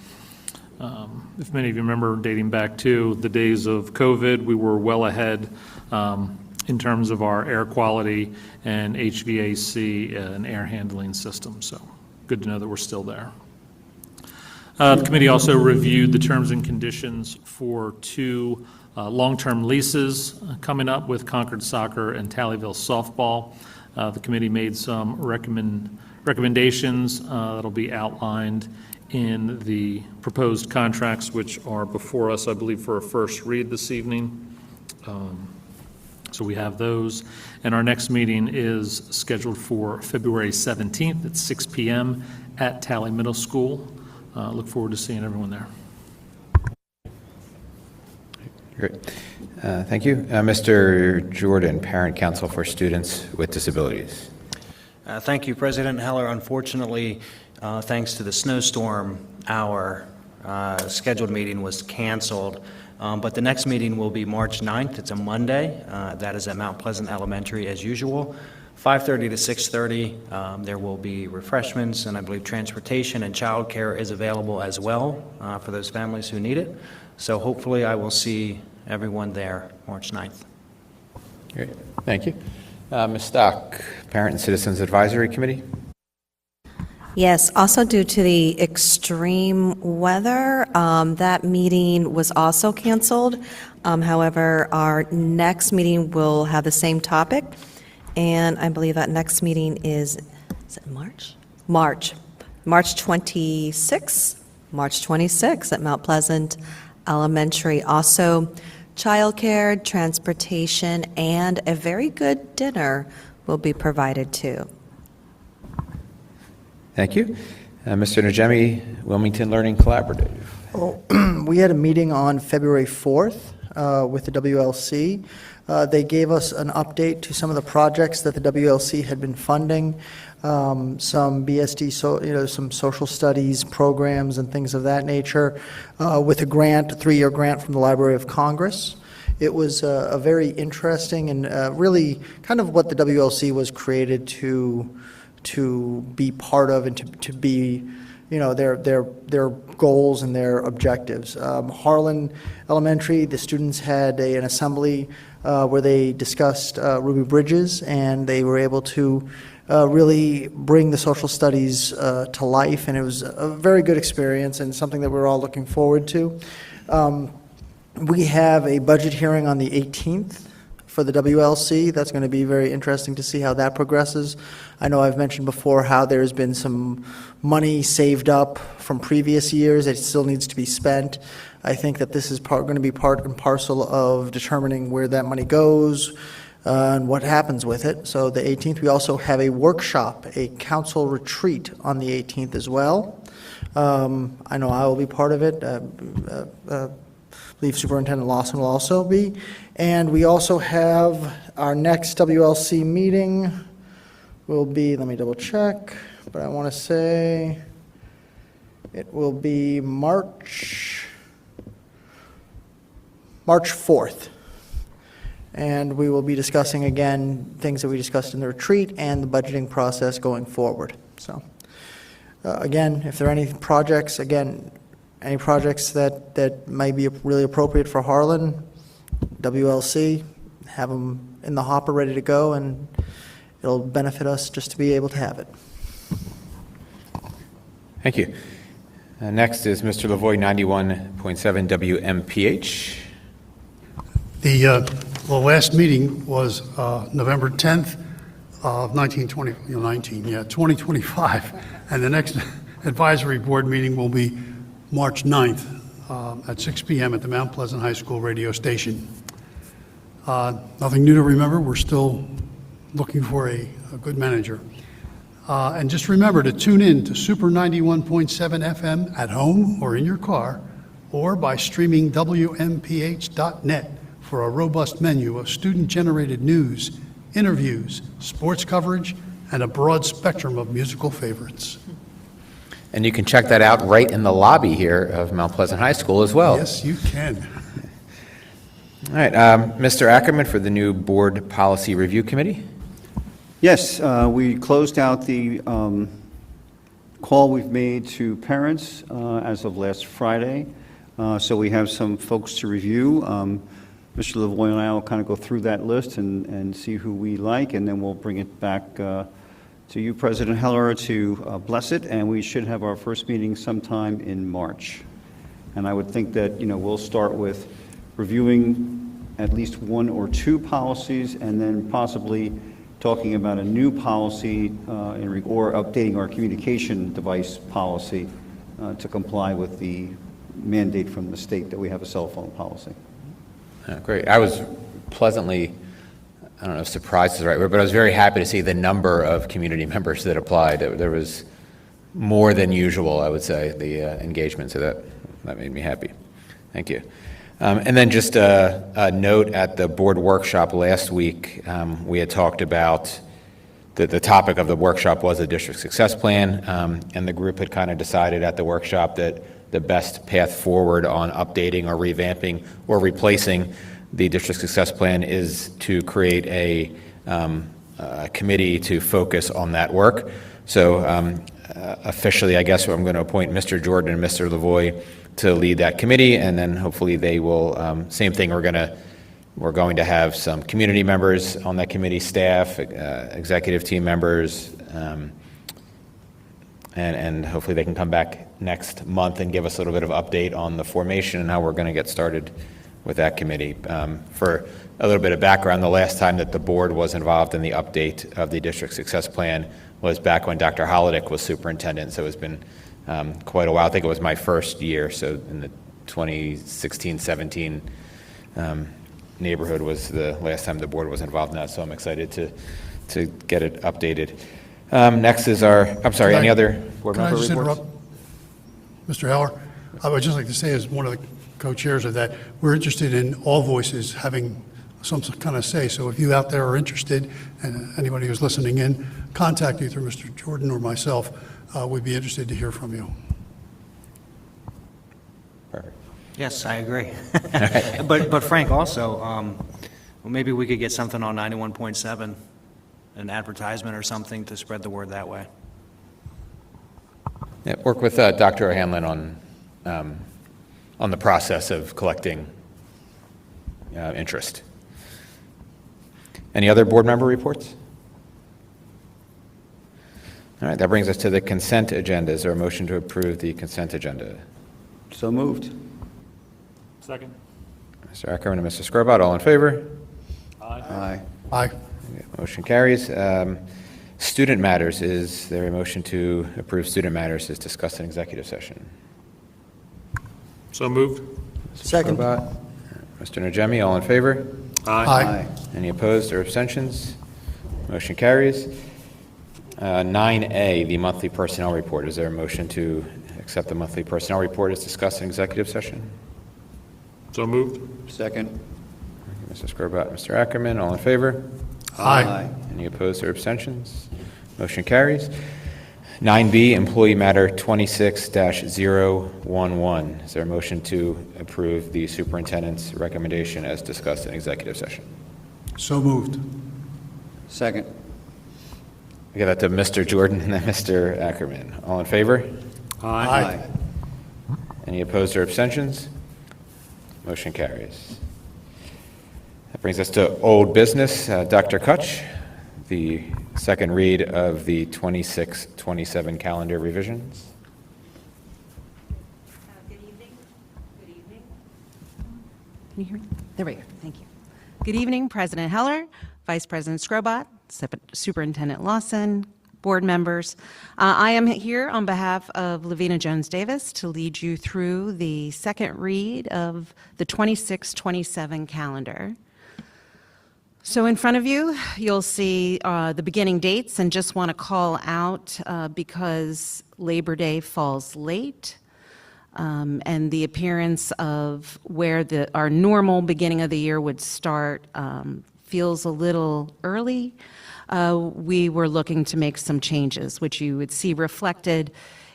If many of you remember, dating back to the days of COVID, we were well ahead in terms of our air quality and HVAC and air handling system. So good to know that we're still there. The committee also reviewed the terms and conditions for two long-term leases coming up with Concord Soccer and Tallyville Softball. The committee made some recommendations that'll be outlined in the proposed contracts, which are before us, I believe, for a first read this evening. So we have those. And our next meeting is scheduled for February 17th at 6 p.m. at Tally Middle School. Look forward to seeing everyone there. Great. Thank you. Mr. Jordan, Parent Council for Students with Disabilities. Thank you, President Heller. Unfortunately, thanks to the snowstorm, our scheduled meeting was canceled. But the next meeting will be March 9th. It's a Monday. That is at Mount Pleasant Elementary as usual. 5:30 to 6:30. There will be refreshments, and I believe transportation and childcare is available as well for those families who need it. So hopefully I will see everyone there March 9th. Great. Thank you. Ms. Stock, Parent and Citizens Advisory Committee. Yes, also due to the extreme weather, that meeting was also canceled. However, our next meeting will have the same topic, and I believe that next meeting is it March? March 26th at Mount Pleasant Elementary. Also, childcare, transportation, and a very good dinner will be provided too. Thank you. Mr. Najemi, Wilmington Learning Collaborative. We had a meeting on February 4th with the WLC. They gave us an update to some of the projects that the WLC had been funding, some BSD, some social studies programs and things of that nature, with a grant, a 3-year grant from the Library of Congress. It was a very interesting and really kind of what the WLC was created to be part of and to be, their goals and their objectives. Harlan Elementary, the students had an assembly where they discussed Ruby Bridges, and they were able to really bring the social studies to life, and it was a very good experience and something that we're all looking forward to. We have a budget hearing on the 18th for the WLC. That's going to be very interesting to see how that progresses. I know I've mentioned before how there's been some money saved up from previous years that still needs to be spent. I think that this is going to be part and parcel of determining where that money goes and what happens with it. So the 18th, we also have a workshop, a council retreat on the 18th as well. I know I will be part of it. I believe Superintendent Lawson will also be. And we also have our next WLC meeting will be, let me double check, but I want to say it will be March 4th. And we will be discussing again things that we discussed in the retreat and the budgeting process going forward. So again, if there are any projects, any projects that might be really appropriate for Harlan, WLC, have them in the hopper ready to go, and it'll benefit us just to be able to have it. Thank you. Next is Mr. Lavoie, 91.7 WMPH. The last meeting was November 10th of 2025, and the next advisory board meeting will be March 9th at 6 p.m. at the Mount Pleasant High School radio station. Nothing new to remember. We're still looking for a good manager. And just remember to tune in to Super 91.7 FM at home or in your car, or by streaming WMPH.net for a robust menu of student-generated news, interviews, sports coverage, and a broad spectrum of musical favorites. And you can check that out right in the lobby here of Mount Pleasant High School as well. Yes, you can. All right, Mr. Ackerman for the new Board Policy Review Committee. Yes, we closed out the call we've made to parents as of last Friday. So we have some folks to review. Mr. Lavoie and I will kind of go through that list and see who we like, and then we'll bring it back to you, President Heller, to bless it, and we should have our first meeting sometime in March. And I would think that, we'll start with reviewing at least 1 or 2 policies, and then possibly talking about a new policy or updating our communication device policy to comply with the mandate from the state that we have a cell phone policy. Great. I was pleasantly, I don't know if surprised is the right word, but I was very happy to see the number of community members that applied. There was more than usual, I would say, the engagement, so that made me happy. Thank you. And then just a note, at the board workshop last week, we had talked about the topic of the workshop was a district success plan, and the group had kind of decided at the workshop that the best path forward on updating or revamping or replacing the district success plan is to create a committee to focus on that work. So officially, I guess I'm going to appoint Mr. Jordan and Mr. Lavoie to lead that committee, and then hopefully they will, same thing, we're going to have some community members on that committee, staff, executive team members, and hopefully they can come back next month and give us a little bit of update on the formation and how we're going to get started with that committee. For a little bit of background, the last time that the board was involved in the update of the district success plan was back when Dr. Holodick was superintendent, so it's been quite a while. I think it was my first year, so in the 2016-17 neighborhood was the last time the board was involved in that, so I'm excited to get it updated. Next is I'm sorry, any other board Can I member just reports? interrupt? Mr. Heller, I would just like to say, as one of the co-chairs of that, we're interested in all voices having some kind of say. So if you out there are interested, and anybody who's listening in, contact either Mr. Jordan or myself. We'd be interested to hear from you. Perfect. Yes, I agree. But Frank, also, well, maybe we could get something on 91.7, an advertisement or something to spread the word that way. Yeah, work with Dr. O'Hanlon on the process of collecting interest. Any other board member reports? All right, that brings us to the consent agenda. Is there a motion to approve the consent agenda? So moved. Second. Mr. Ackerman and Mr. Skrbot, all in favor? Aye. Aye. Motion carries. Student matters, is there a motion to approve student matters as discussed in executive session? So moved. Second. Skrbot, Mr. Najemi, all in favor? Aye. Any opposed or abstentions? Motion carries. 9A, the monthly personnel report. Is there a motion to accept the monthly personnel report as discussed in executive session? So moved. Second. Mr. Skrbot, Mr. Ackerman, all in favor? Aye. Any opposed or abstentions? Motion carries. 9B, employee matter 26-011. Is there a motion to approve the superintendent's recommendation as discussed in executive session? So moved. Second. I give that to Mr. Jordan and then Mr. Ackerman. All in favor? Aye. Any opposed or abstentions? Motion carries. That brings us to old business. Dr. Kutch, the second read of the 26-27 calendar revisions. Good evening. Good evening. Can you hear me? There we go. Thank you. Good evening, President Heller, Vice President Skrbot, Superintendent Lawson, board members. I am here on behalf of Lavina Jones-Davis to lead you through the second read of the 26-27 calendar. So in front of you, you'll see the beginning dates, and just want to call out because Labor Day falls late, and the appearance of where our normal beginning of the year would start feels a little early. We were looking to make some changes, which you would see reflected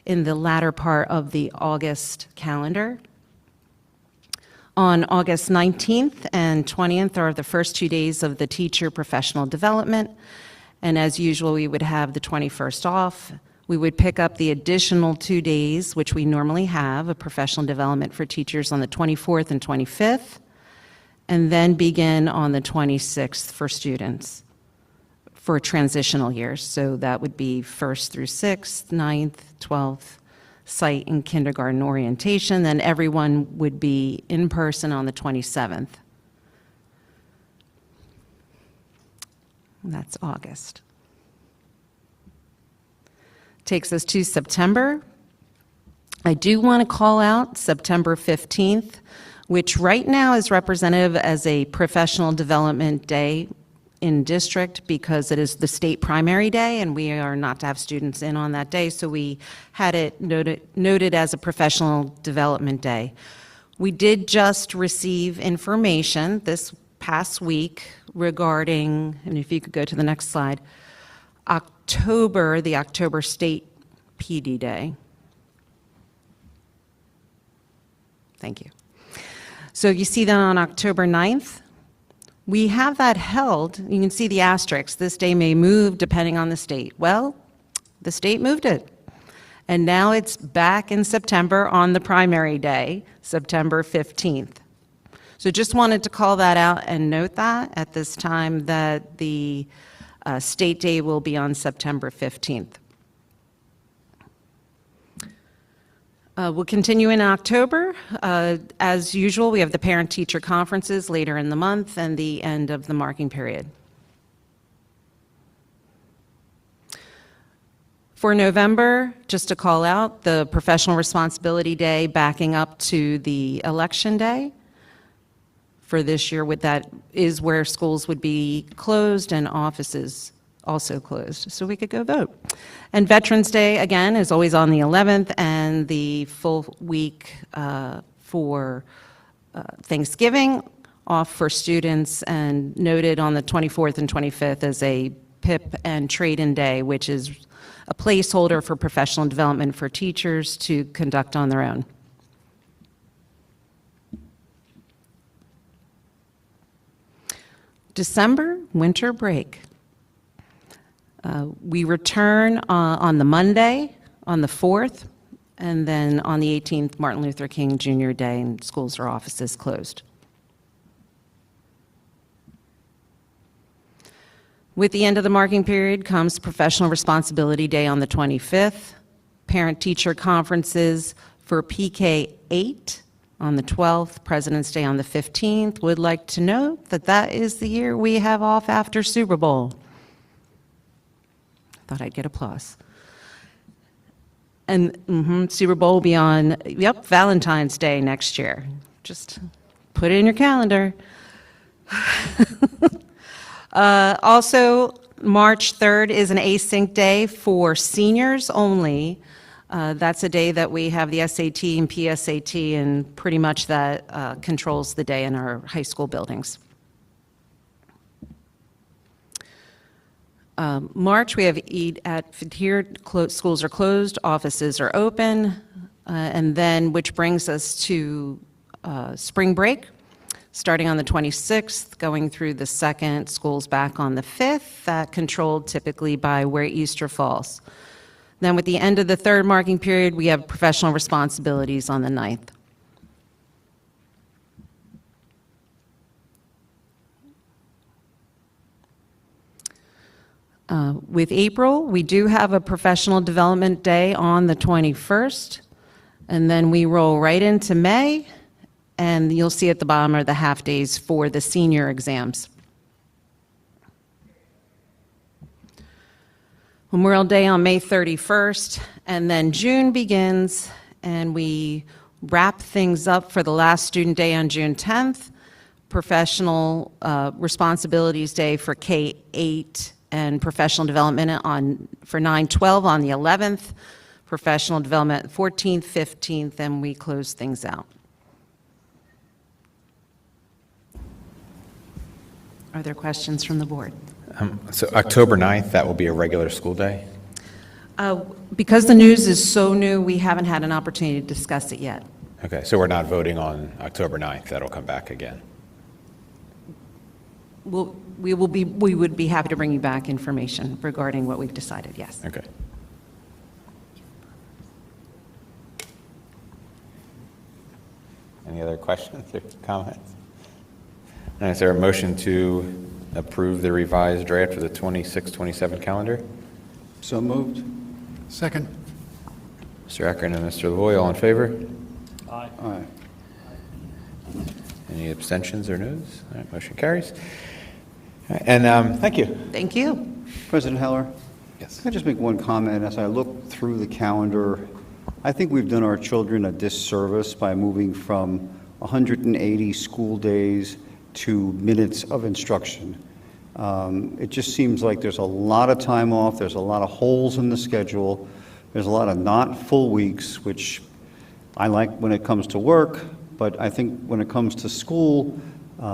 in the latter part of the August calendar. On August 19th and 20th are the first 2 days of the teacher professional development. And as usual, we would have the 21st off. We would pick up the additional 2 days, which we normally have, of professional development for teachers on the 24th and 25th, and then begin on the 26th for students for transitional years. So that would be 1st through 6th, 9th, 12th, site and kindergarten orientation, then everyone would be in person on the 27th. That's August. Takes us to September. I do want to call out September 15th, which right now is representative as a professional development day in district because it is the state primary day and we are not to have students in on that day, so we had it noted as a professional development day. We did just receive information this past week regarding, and if you could go to the next slide, the October State PD Day. Thank you. So you see that on October 9th, we have that held. You can see the asterisks. This day may move depending on the state. Well, the state moved it. And now it's back in September on the primary day, September 15th. So just wanted to call that out and note that at this time that the state day will be on September 15th. We'll continue in October. As usual, we have the parent-teacher conferences later in the month and the end of the marking period. For November, just to call out, the Professional Responsibility Day backing up to the Election Day. for this year, that is where schools would be closed and offices also closed, so we could go vote. And Veterans Day, again, is always on the 11th, and the full week for Thanksgiving off for students, and noted on the 24th and 25th as a PIP and trade-in day, which is a placeholder for professional development for teachers to conduct on their own. December, winter break. We return on the Monday, on the 4th, and then on the 18th, Martin Luther King Jr. Day, and schools or offices closed. With the end of the marking period comes Professional Responsibility Day on the 25th, parent-teacher conferences for PK8 on the 12th, President's Day on the 15th. Would like to note that that is the year we have off after Super Bowl. Thought I'd get applause. And Super Bowl will be on, Valentine's Day next year. Just put it in your calendar. Also, March 3rd is an async day for seniors only. That's a day that we have the SAT and PSAT, and pretty much that controls the day in our high school buildings. March, we have Eid at Fitr. Schools are closed, offices are open, and then, which brings us to spring break, starting on the 26th, going through the 2nd, schools back on the 5th, that controlled typically by where Easter falls. Then with the end of the 3rd marking period, we have professional responsibilities on the 9th. With April, we do have a professional development day on the 21st, and then we roll right into May, and you'll see at the bottom are the half days for the senior exams. Memorial Day on May 31st, and then June begins, and we wrap things up for the last student day on June 10th, Professional Responsibilities Day for K-8, and professional development for 9-12 on the 11th, professional development 14th, 15th, and we close things out. Are there questions from the board? So October 9th, that will be a regular school day? Because the news is so new, we haven't had an opportunity to discuss it yet. Okay, so we're not voting on October 9th, that'll come back again? We would be happy to bring you back information regarding what we've decided, yes. Okay. Any other questions or comments? And is there a motion to approve the revised draft for the 26-27 calendar? So moved. Second. Mr. Akron and Mr. Lavoy, all in favor? Aye. Aye. Any abstentions or noes? All right, motion carries. All right, and thank you. Thank you. President Heller? Yes. Can I just make one comment? As I look through the calendar, I think we've done our children a disservice by moving from 180 school days to minutes of instruction. It just seems like there's a lot of time off, there's a lot of holes in the schedule, there's a lot of not full weeks, which I like when it comes to work, but I think when it comes to school,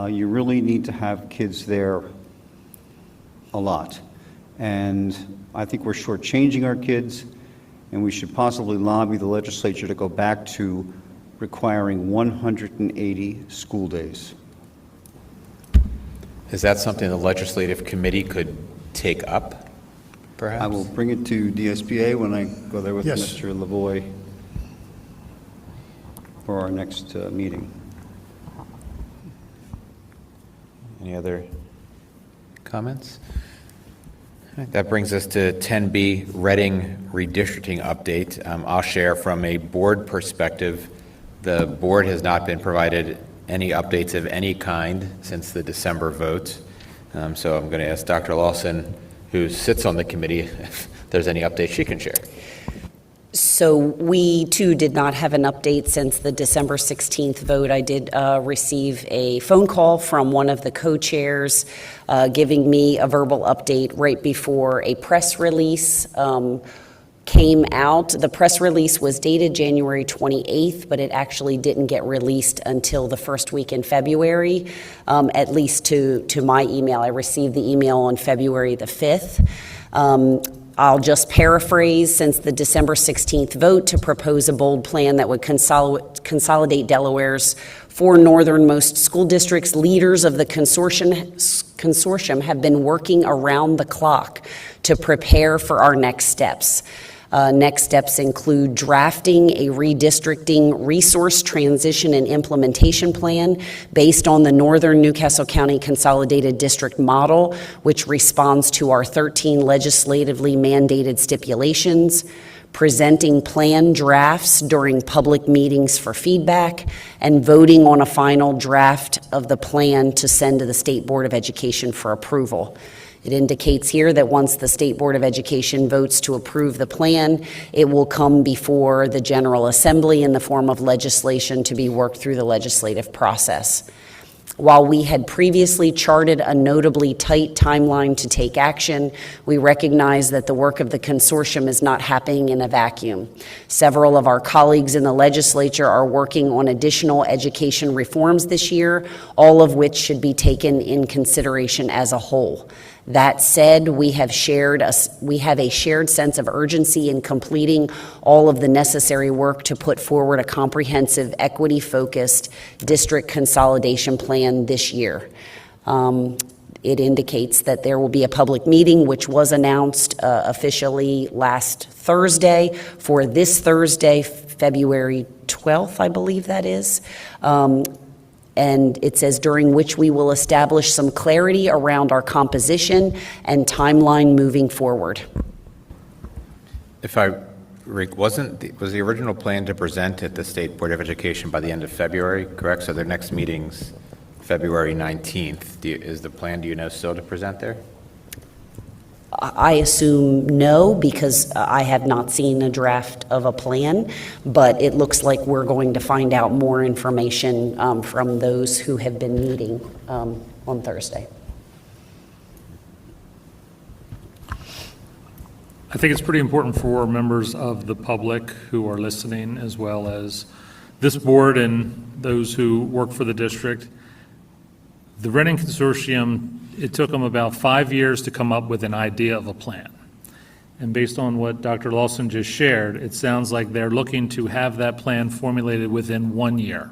you really need to have kids there a lot. And I think we're shortchanging our kids, and we should possibly lobby the legislature to go back to requiring 180 school days. Is that something the legislative committee could take up, perhaps? I will bring it to DSBA when I go there with Yes. Mr. Lavoy for our next meeting. Any other comments? All right, that brings us to 10B, Reading redistricting update. I'll share from a board perspective. The board has not been provided any updates of any kind since the December vote. So I'm going to ask Dr. Lawson, who sits on the committee, if there's any updates she can share. So we, too, did not have an update since the December 16th vote. I did receive a phone call from one of the co-chairs giving me a verbal update right before a press release came out. The press release was dated January 28th, but it actually didn't get released until the first week in February, at least to my email. I received the email on February the 5th. I'll just paraphrase, since the December 16th vote to propose a bold plan that would consolidate Delaware's four northernmost school districts, leaders of the consortium have been working around the clock to prepare for our next steps. Next steps include drafting a redistricting resource transition and implementation plan based on the Northern Newcastle County Consolidated District model, which responds to our 13 legislatively mandated stipulations, presenting plan drafts during public meetings for feedback, and voting on a final draft of the plan to send to the State Board of Education for approval. It indicates here that once the State Board of Education votes to approve the plan, it will come before the General Assembly in the form of legislation to be worked through the legislative process. While we had previously charted a notably tight timeline to take action, we recognize that the work of the consortium is not happening in a vacuum. Several of our colleagues in the legislature are working on additional education reforms this year, all of which should be taken in consideration as a whole. That said, we have a shared sense of urgency in completing all of the necessary work to put forward a comprehensive, equity-focused district consolidation plan this year. It indicates that there will be a public meeting, which was announced officially last Thursday, for this Thursday, February 12th, I believe that is. And it says, during which we will establish some clarity around our composition and timeline moving forward. If I was the original plan to present at the State Board of Education by the end of February, correct? So their next meeting's February 19th. Is the plan, do you know, still to present there? I assume no, because I have not seen a draft of a plan, but it looks like we're going to find out more information from those who have been meeting on Thursday. I think it's pretty important for members of the public who are listening, as well as this board and those who work for the district. The Renting Consortium, it took them about 5 years to come up with an idea of a plan. And based on what Dr. Lawson just shared, it sounds like they're looking to have that plan formulated within 1 year.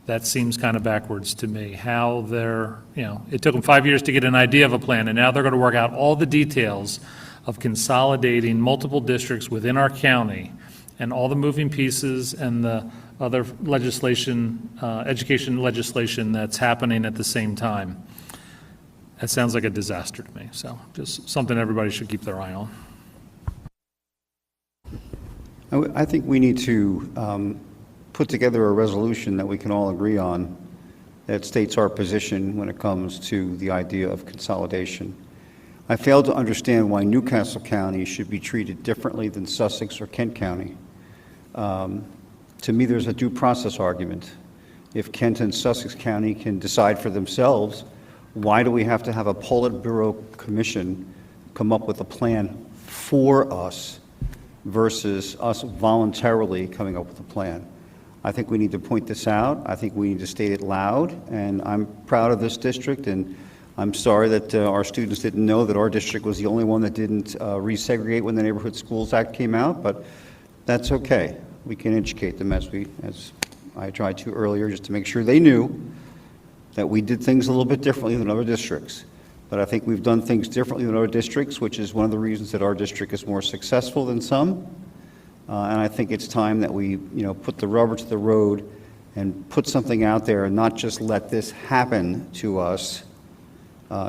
That seems kind of backwards to me. How they're, it took them 5 years to get an idea of a plan, and now they're going to work out all the details of consolidating multiple districts within our county and all the moving pieces and the other legislation, education legislation that's happening at the same time. That sounds like a disaster to me. So just something everybody should keep their eye on. I think we need to put together a resolution that we can all agree on that states our position when it comes to the idea of consolidation. I fail to understand why Newcastle County should be treated differently than Sussex or Kent County. To me, there's a due process argument. If Kent and Sussex County can decide for themselves, why do we have to have a Politburo commission come up with a plan for us versus us voluntarily coming up with a plan? I think we need to point this out. I think we need to state it loud, and I'm proud of this district, and I'm sorry that our students didn't know that our district was the only one that didn't resegregate when the Neighborhood Schools Act came out, but that's okay. We can educate them as I tried to earlier, just to make sure they knew that we did things a little bit differently than other districts. But I think we've done things differently than other districts, which is one of the reasons that our district is more successful than some. And I think it's time that we, put the rubber to the road and put something out there and not just let this happen to us,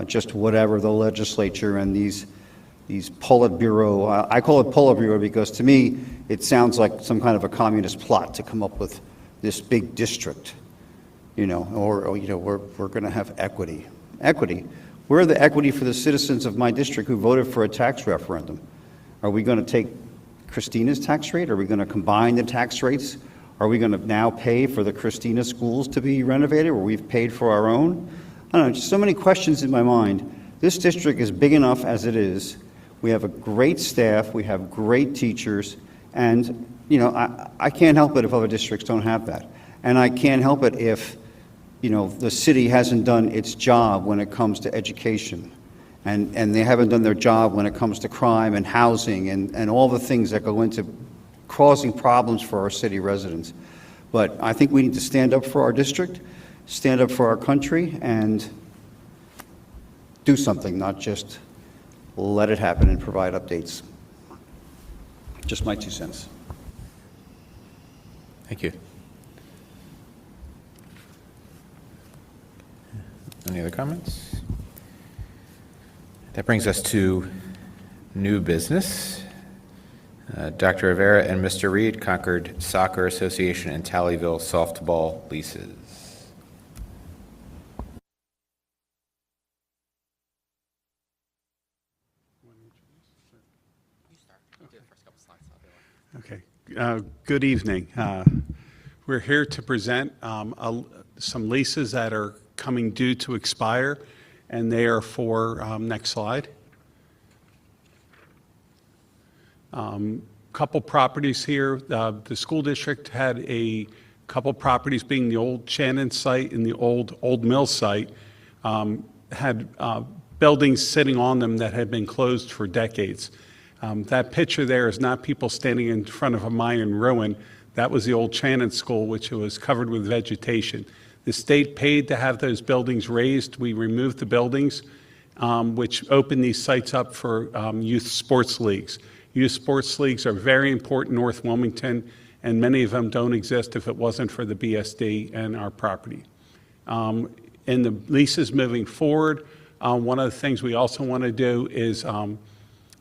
just whatever the legislature and these Politburo, I call it Politburo because to me it sounds like some kind of a communist plot to come up with this big district, we're going to have equity. Equity. Where are the equity for the citizens of my district who voted for a tax referendum? Are we going to take Christina's tax rate? Are we going to combine the tax rates? Are we going to now pay for the Christina schools to be renovated, where we've paid for our own? I don't know, just so many questions in my mind. This district is big enough as it is. We have a great staff, we have great teachers, and I can't help it if other districts don't have that. And I can't help it if the city hasn't done its job when it comes to education. And they haven't done their job when it comes to crime and housing and all the things that go into causing problems for our city residents. But I think we need to stand up for our district, stand up for our country, and do something, not just let it happen and provide updates. Just my 2 cents. Thank you. Any other comments? That brings us to new business. Dr. Rivera and Mr. Reed, Concord Soccer Association and Tallyville softball leases. Okay. Good evening. We're here to present some leases that are coming due to expire, and they are for, next slide. Couple properties here. The school district had a couple properties, being the old Shannon site and the old Mill site, had buildings sitting on them that had been closed for decades. That picture there is not people standing in front of a Mayan ruin. That was the old Shannon School, which was covered with vegetation. The state paid to have those buildings raised. We removed the buildings, which opened these sites up for youth sports leagues. Youth sports leagues are very important in North Wilmington, and many of them don't exist if it wasn't for the BSD and our property. In the leases moving forward, one of the things we also want to do is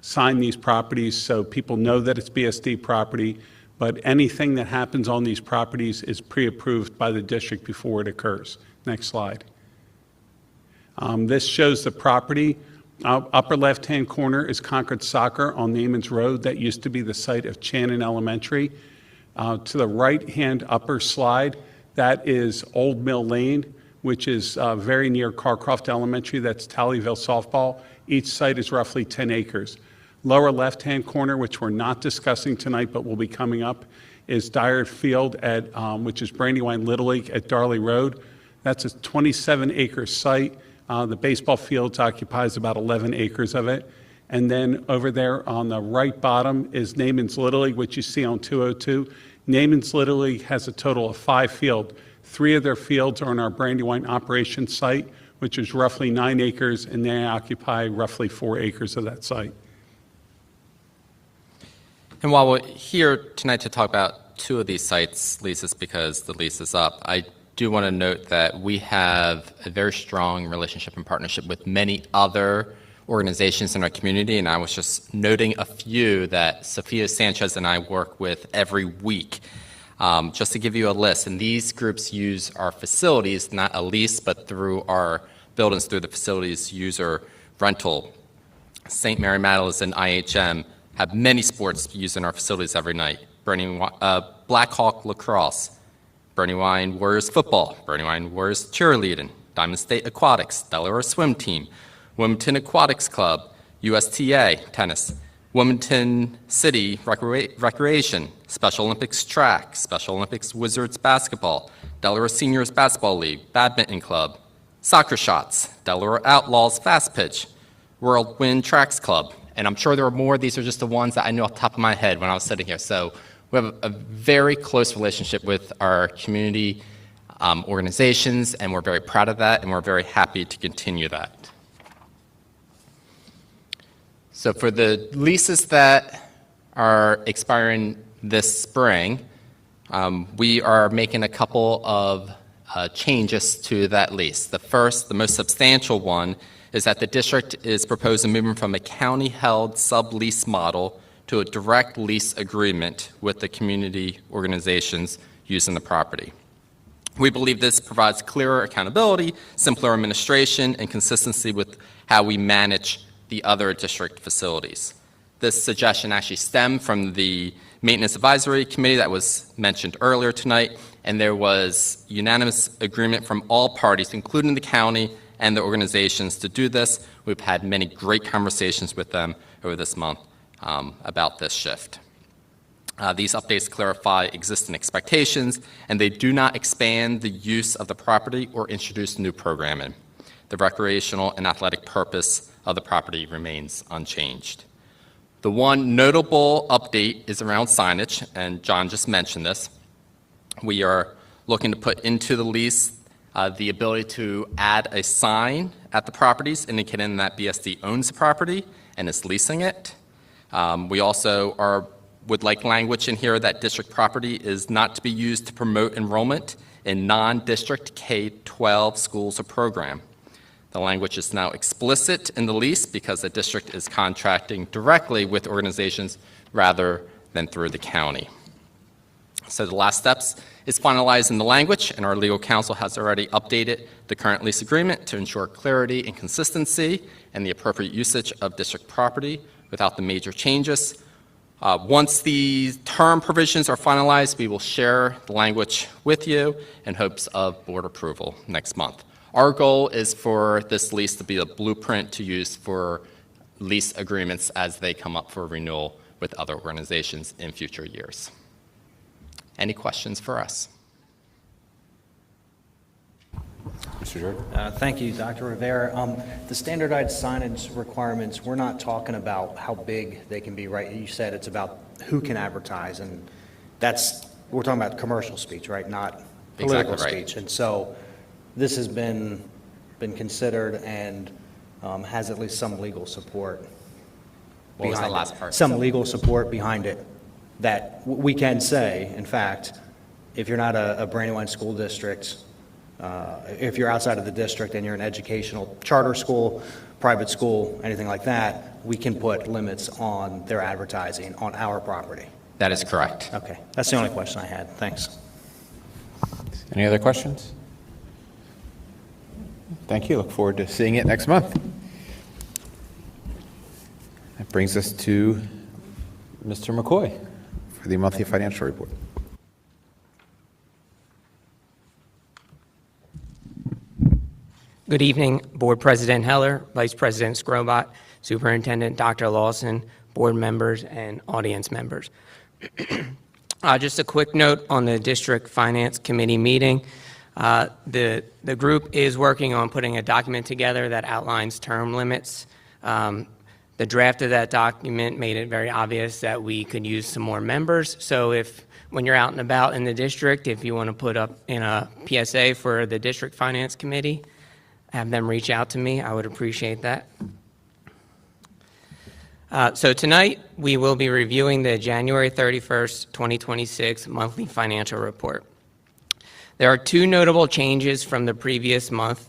sign these properties so people know that it's BSD property, but anything that happens on these properties is pre-approved by the district before it occurs. Next slide. This shows the property. Upper left-hand corner is Concord Soccer on Naaman's Road. That used to be the site of Channon Elementary. To the right-hand upper slide, that is Old Mill Lane, which is very near Carcroft Elementary. That's Tallyville softball. Each site is roughly 10 acres. Lower left-hand corner, which we're not discussing tonight but will be coming up, is Dyer Field, which is Brandywine Little League at Darley Road. That's a 27-acre site. The baseball fields occupies about 11 acres of it. And then over there on the right bottom is Naaman's Little League, which you see on 202. Naaman's Little League has a total of 5 fields. 3 of their fields are on our Brandywine operations site, which is roughly 9 acres, and they occupy roughly 4 acres of that site. And while we're here tonight to talk about 2 of these sites leases because the lease is up, I do want to note that we have a very strong relationship and partnership with many other organizations in our community, and I was just noting a few that Sophia Sanchez and I work with every week. Just to give you a list, and these groups use our facilities, not a lease, but through our buildings, through the facilities user rental. St. Mary Magdalene's and IHM have many sports used in our facilities every night. Blackhawk Lacrosse, Brandywine Warriors Football, Brandywine Warriors Cheerleading, Diamond State Aquatics, Delaware Swim Team, Wilmington Aquatics Club, USTA Tennis, Wilmington City Recreation, Special Olympics Track, Special Olympics Wizards Basketball, Delaware Seniors Basketball League, Badminton Club, Soccer Shots, Delaware Outlaws Fast Pitch, Whirlwind Tracks Club, and I'm sure there are more. These are just the ones that I knew off the top of my head when I was sitting here. So we have a very close relationship with our community organizations, and we're very proud of that, and we're very happy to continue that. So for the leases that are expiring this spring, we are making a couple of changes to that lease. The first, the most substantial one, is that the district is proposing moving from a county-held sublease model to a direct lease agreement with the community organizations using the property. We believe this provides clearer accountability, simpler administration, and consistency with how we manage the other district facilities. This suggestion actually stemmed from the Maintenance Advisory Committee that was mentioned earlier tonight, and there was unanimous agreement from all parties, including the county and the organizations, to do this. We've had many great conversations with them over this month about this shift. These updates clarify existing expectations, and they do not expand the use of the property or introduce new programming. The recreational and athletic purpose of the property remains unchanged. The one notable update is around signage, and John just mentioned this. We are looking to put into the lease the ability to add a sign at the properties indicating that BSD owns the property and is leasing it. We also would like language in here that district property is not to be used to promote enrollment in non-district K-12 schools or program. The language is now explicit in the lease because the district is contracting directly with organizations rather than through the county. So the last steps is finalizing the language, and our legal counsel has already updated the current lease agreement to ensure clarity and consistency and the appropriate usage of district property without the major changes. Once the term provisions are finalized, we will share the language with you in hopes of board approval next month. Our goal is for this lease to be a blueprint to use for lease agreements as they come up for renewal with other organizations in future years. Any questions for us? Mr. Jordan? Thank you, Dr. Rivera. The standardized signage requirements, we're not talking about how big they can be, right? You said it's about who can advertise, and we're talking about commercial speech, right? Not political Exactly right. speech. And so this has been considered and has at least some legal support. What was the behind last it. part? Some legal support behind it that we can say, in fact, if you're not a Brandywine School District, if you're outside of the district and you're an educational charter school, private school, anything like that, we can put limits on their advertising on our property. That is correct. Okay, that's the only question I had. Thanks. Any other questions? Thank you. Look forward to seeing it next month. That brings us to Mr. McCoy for the monthly financial report. Good evening, Board President Heller, Vice President Scrobot, Superintendent Dr. Lawson, board members, and audience members. Just a quick note on the District Finance Committee meeting. The group is working on putting a document together that outlines term limits. The draft of that document made it very obvious that we could use some more members. So when you're out and about in the district, if you want to put up in a PSA for the District Finance Committee, have them reach out to me. I would appreciate that. So tonight, we will be reviewing the January 31st, 2026 monthly financial report. There are two notable changes from the previous month.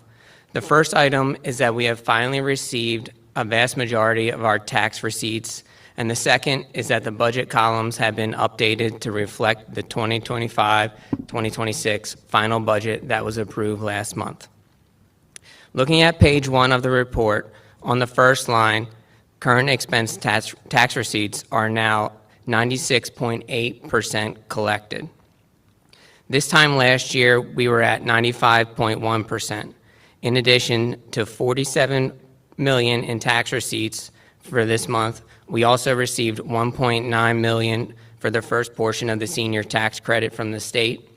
The first item is that we have finally received a vast majority of our tax receipts, and the second is that the budget columns have been updated to reflect the 2025-2026 final budget that was approved last month. Looking at page 1 of the report, on the first line, current expense tax receipts are now 96.8% collected. This time last year, we were at 95.1%. In addition to $47 million in tax receipts for this month, we also received $1.9 million for the first portion of the senior tax credit from the state,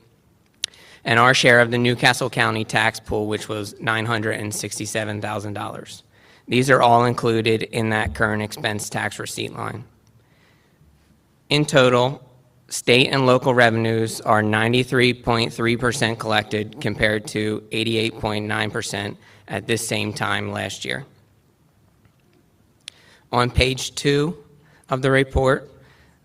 and our share of the Newcastle County tax pool, which was $967,000. These are all included in that current expense tax receipt line. In total, state and local revenues are 93.3% collected compared to 88.9% at this same time last year. On page 2 of the report,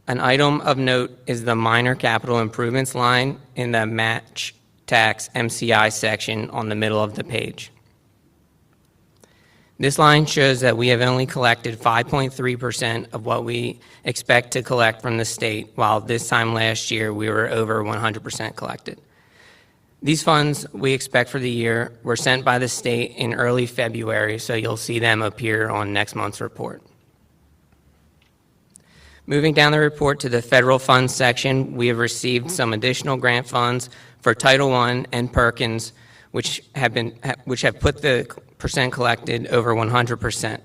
an item of note is the minor capital improvements line in the match tax MCI section on the middle of the page. This line shows that we have only collected 5.3% of what we expect to collect from the state, while this time last year we were over 100% collected. These funds we expect for the year were sent by the state in early February, so you'll see them appear on next month's report. Moving down the report to the federal funds section, we have received some additional grant funds for Title I and Perkins, which have put the percent collected over 100%.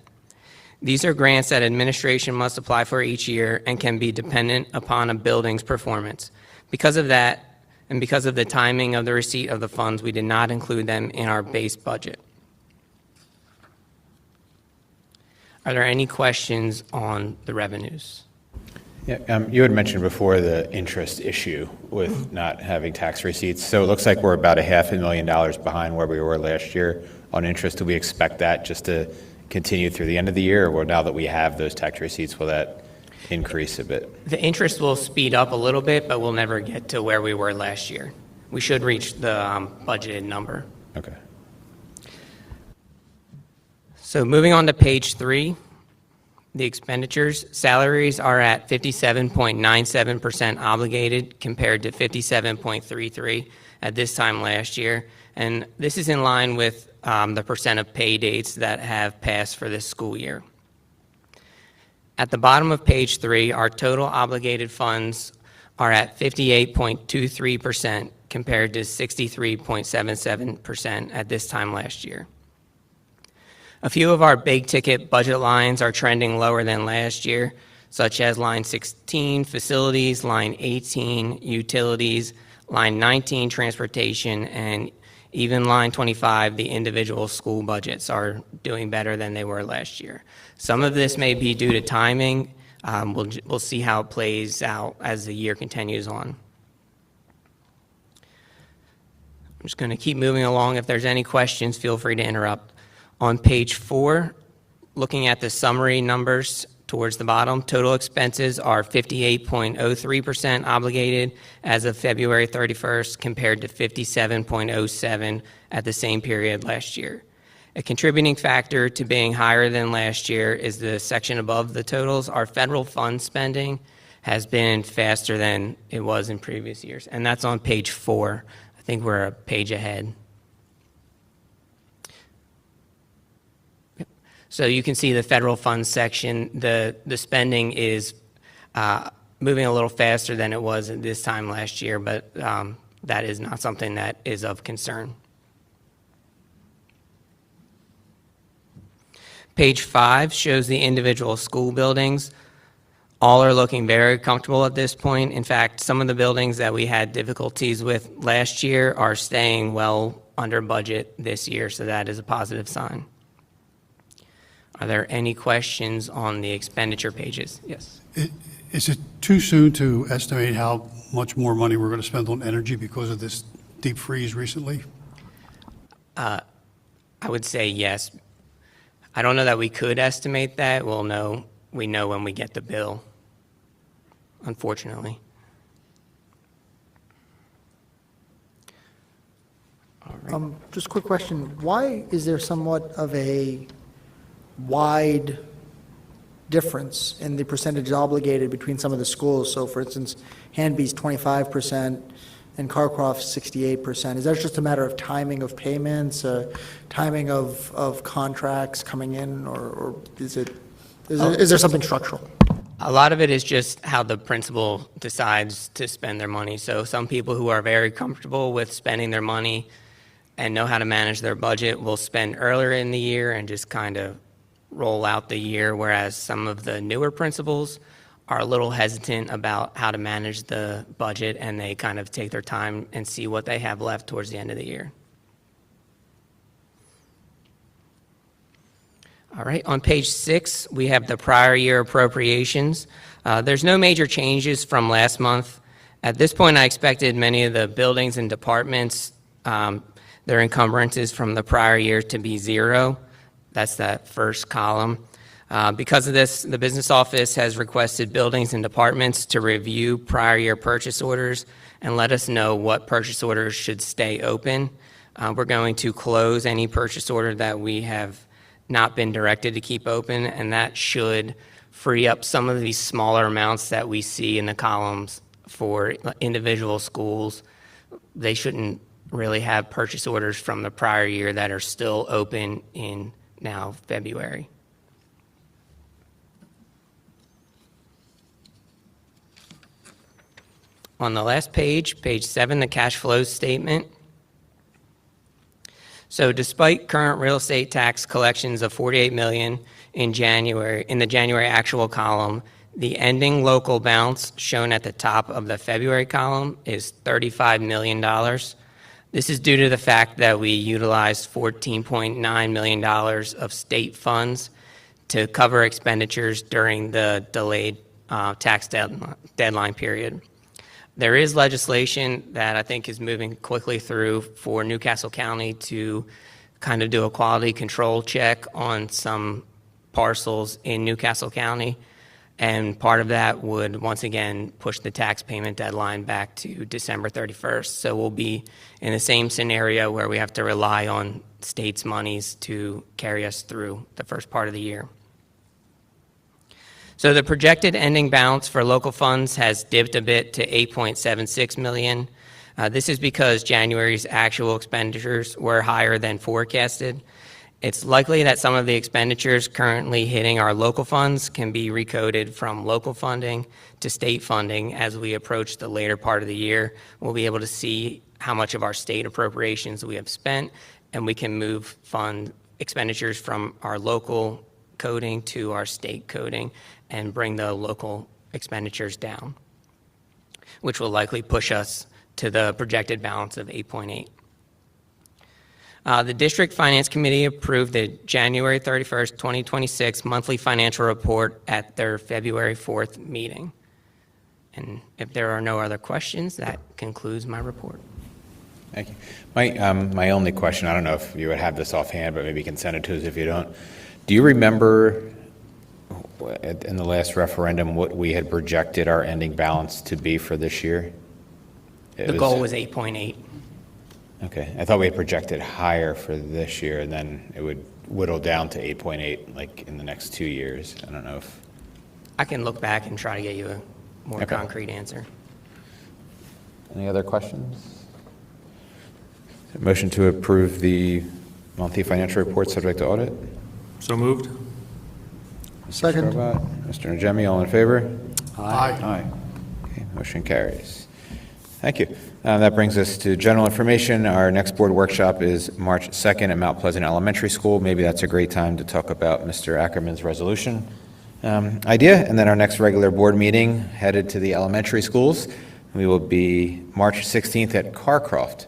These are grants that administration must apply for each year and can be dependent upon a building's performance. Because of that, and because of the timing of the receipt of the funds, we did not include them in our base budget. Are there any questions on the revenues? Yeah, you had mentioned before the interest issue with not having tax receipts. So it looks like we're about $500,000 behind where we were last year on interest. Do we expect that just to continue through the end of the year, or now that we have those tax receipts, will that increase a bit? The interest will speed up a little bit, but we'll never get to where we were last year. We should reach the budgeted number. Okay. So moving on to page 3, the expenditures. Salaries are at 57.97% obligated compared to 57.33% at this time last year. And this is in line with the percent of pay dates that have passed for this school year. At the bottom of page 3, our total obligated funds are at 58.23% compared to 63.77% at this time last year. A few of our big ticket budget lines are trending lower than last year, such as line 16, facilities, line 18, utilities, line 19, transportation, and even line 25, the individual school budgets are doing better than they were last year. Some of this may be due to timing. We'll see how it plays out as the year continues on. I'm just going to keep moving along. If there's any questions, feel free to interrupt. On page 4, looking at the summary numbers towards the bottom, total expenses are 58.03% obligated as of February 31st compared to 57.07% at the same period last year. A contributing factor to being higher than last year is the section above the totals. Our federal fund spending has been faster than it was in previous years, and that's on page 4. I think we're a page ahead. So you can see the federal funds section, the spending is moving a little faster than it was at this time last year, but that is not something that is of concern. Page 5 shows the individual school buildings. All are looking very comfortable at this point. In fact, some of the buildings that we had difficulties with last year are staying well under budget this year, so that is a positive sign. Are there any questions on the expenditure pages? Yes. Is it too soon to estimate how much more money we're going to spend on energy because of this deep freeze recently? I would say yes. I don't know that we could estimate that. We know when we get the bill, unfortunately. All right. Just a quick question. Why is there somewhat of a wide difference in the percentage obligated between some of the schools? So, for instance, Hanby's 25% and Carcroft's 68%. Is that just a matter of timing of payments, timing of contracts coming in, or is there something structural? A lot of it is just how the principal decides to spend their money. So some people who are very comfortable with spending their money and know how to manage their budget will spend earlier in the year and just kind of roll out the year, whereas some of the newer principals are a little hesitant about how to manage the budget, and they kind of take their time and see what they have left towards the end of the year. All right, on page 6, we have the prior year appropriations. There's no major changes from last month. At this point, I expected many of the buildings and departments, their encumbrances from the prior year to be zero. That's that first column. Because of this, the business office has requested buildings and departments to review prior year purchase orders and let us know what purchase orders should stay open. We're going to close any purchase order that we have not been directed to keep open, and that should free up some of these smaller amounts that we see in the columns for individual schools. They shouldn't really have purchase orders from the prior year that are still open in now February. On the last page, page 7, the cash flow statement. So despite current real estate tax collections of $48 million in the January actual column, the ending local balance shown at the top of the February column is $35 million. This is due to the fact that we utilized $14.9 million of state funds to cover expenditures during the delayed tax deadline period. There is legislation that I think is moving quickly through for Newcastle County to kind of do a quality control check on some parcels in Newcastle County. And part of that would, once again, push the tax payment deadline back to December 31st. So we'll be in the same scenario where we have to rely on states' monies to carry us through the first part of the year. So the projected ending balance for local funds has dipped a bit to $8.76 million. This is because January's actual expenditures were higher than forecasted. It's likely that some of the expenditures currently hitting our local funds can be recoded from local funding to state funding as we approach the later part of the year. We'll be able to see how much of our state appropriations we have spent, and we can move fund expenditures from our local coding to our state coding and bring the local expenditures down, which will likely push us to the projected balance of 8.8. The District Finance Committee approved the January 31st, 2026 monthly financial report at their February 4th meeting. And if there are no other questions, that concludes my report. Thank you. My only question, I don't know if you would have this offhand, but maybe you can send it to us if you don't. Do you remember in the last referendum what we had projected our ending balance to be for this year? The goal was 8.8. Okay, I thought we had projected higher for this year, and then it would whittle down to 8.8 like in the next 2 years. I don't know if... I can look back and try to get you a more concrete answer. Any other questions? Motion to approve the monthly financial report subject to audit? So moved. Second. Mr. Najemi, all in favor? Aye. Aye. Okay, motion carries. Thank you. That brings us to general information. Our next board workshop is March 2nd at Mount Pleasant Elementary School. Maybe that's a great time to talk about Mr. Ackerman's resolution idea. And then our next regular board meeting headed to the elementary schools. We will be March 16th at Carcroft.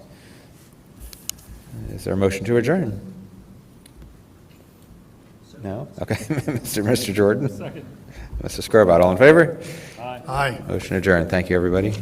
Is there a motion to adjourn? No? Okay. Mr. Jordan? Second. Mr. Scorbott, all in favor? Aye. Aye. Motion adjourned. Thank you, everybody.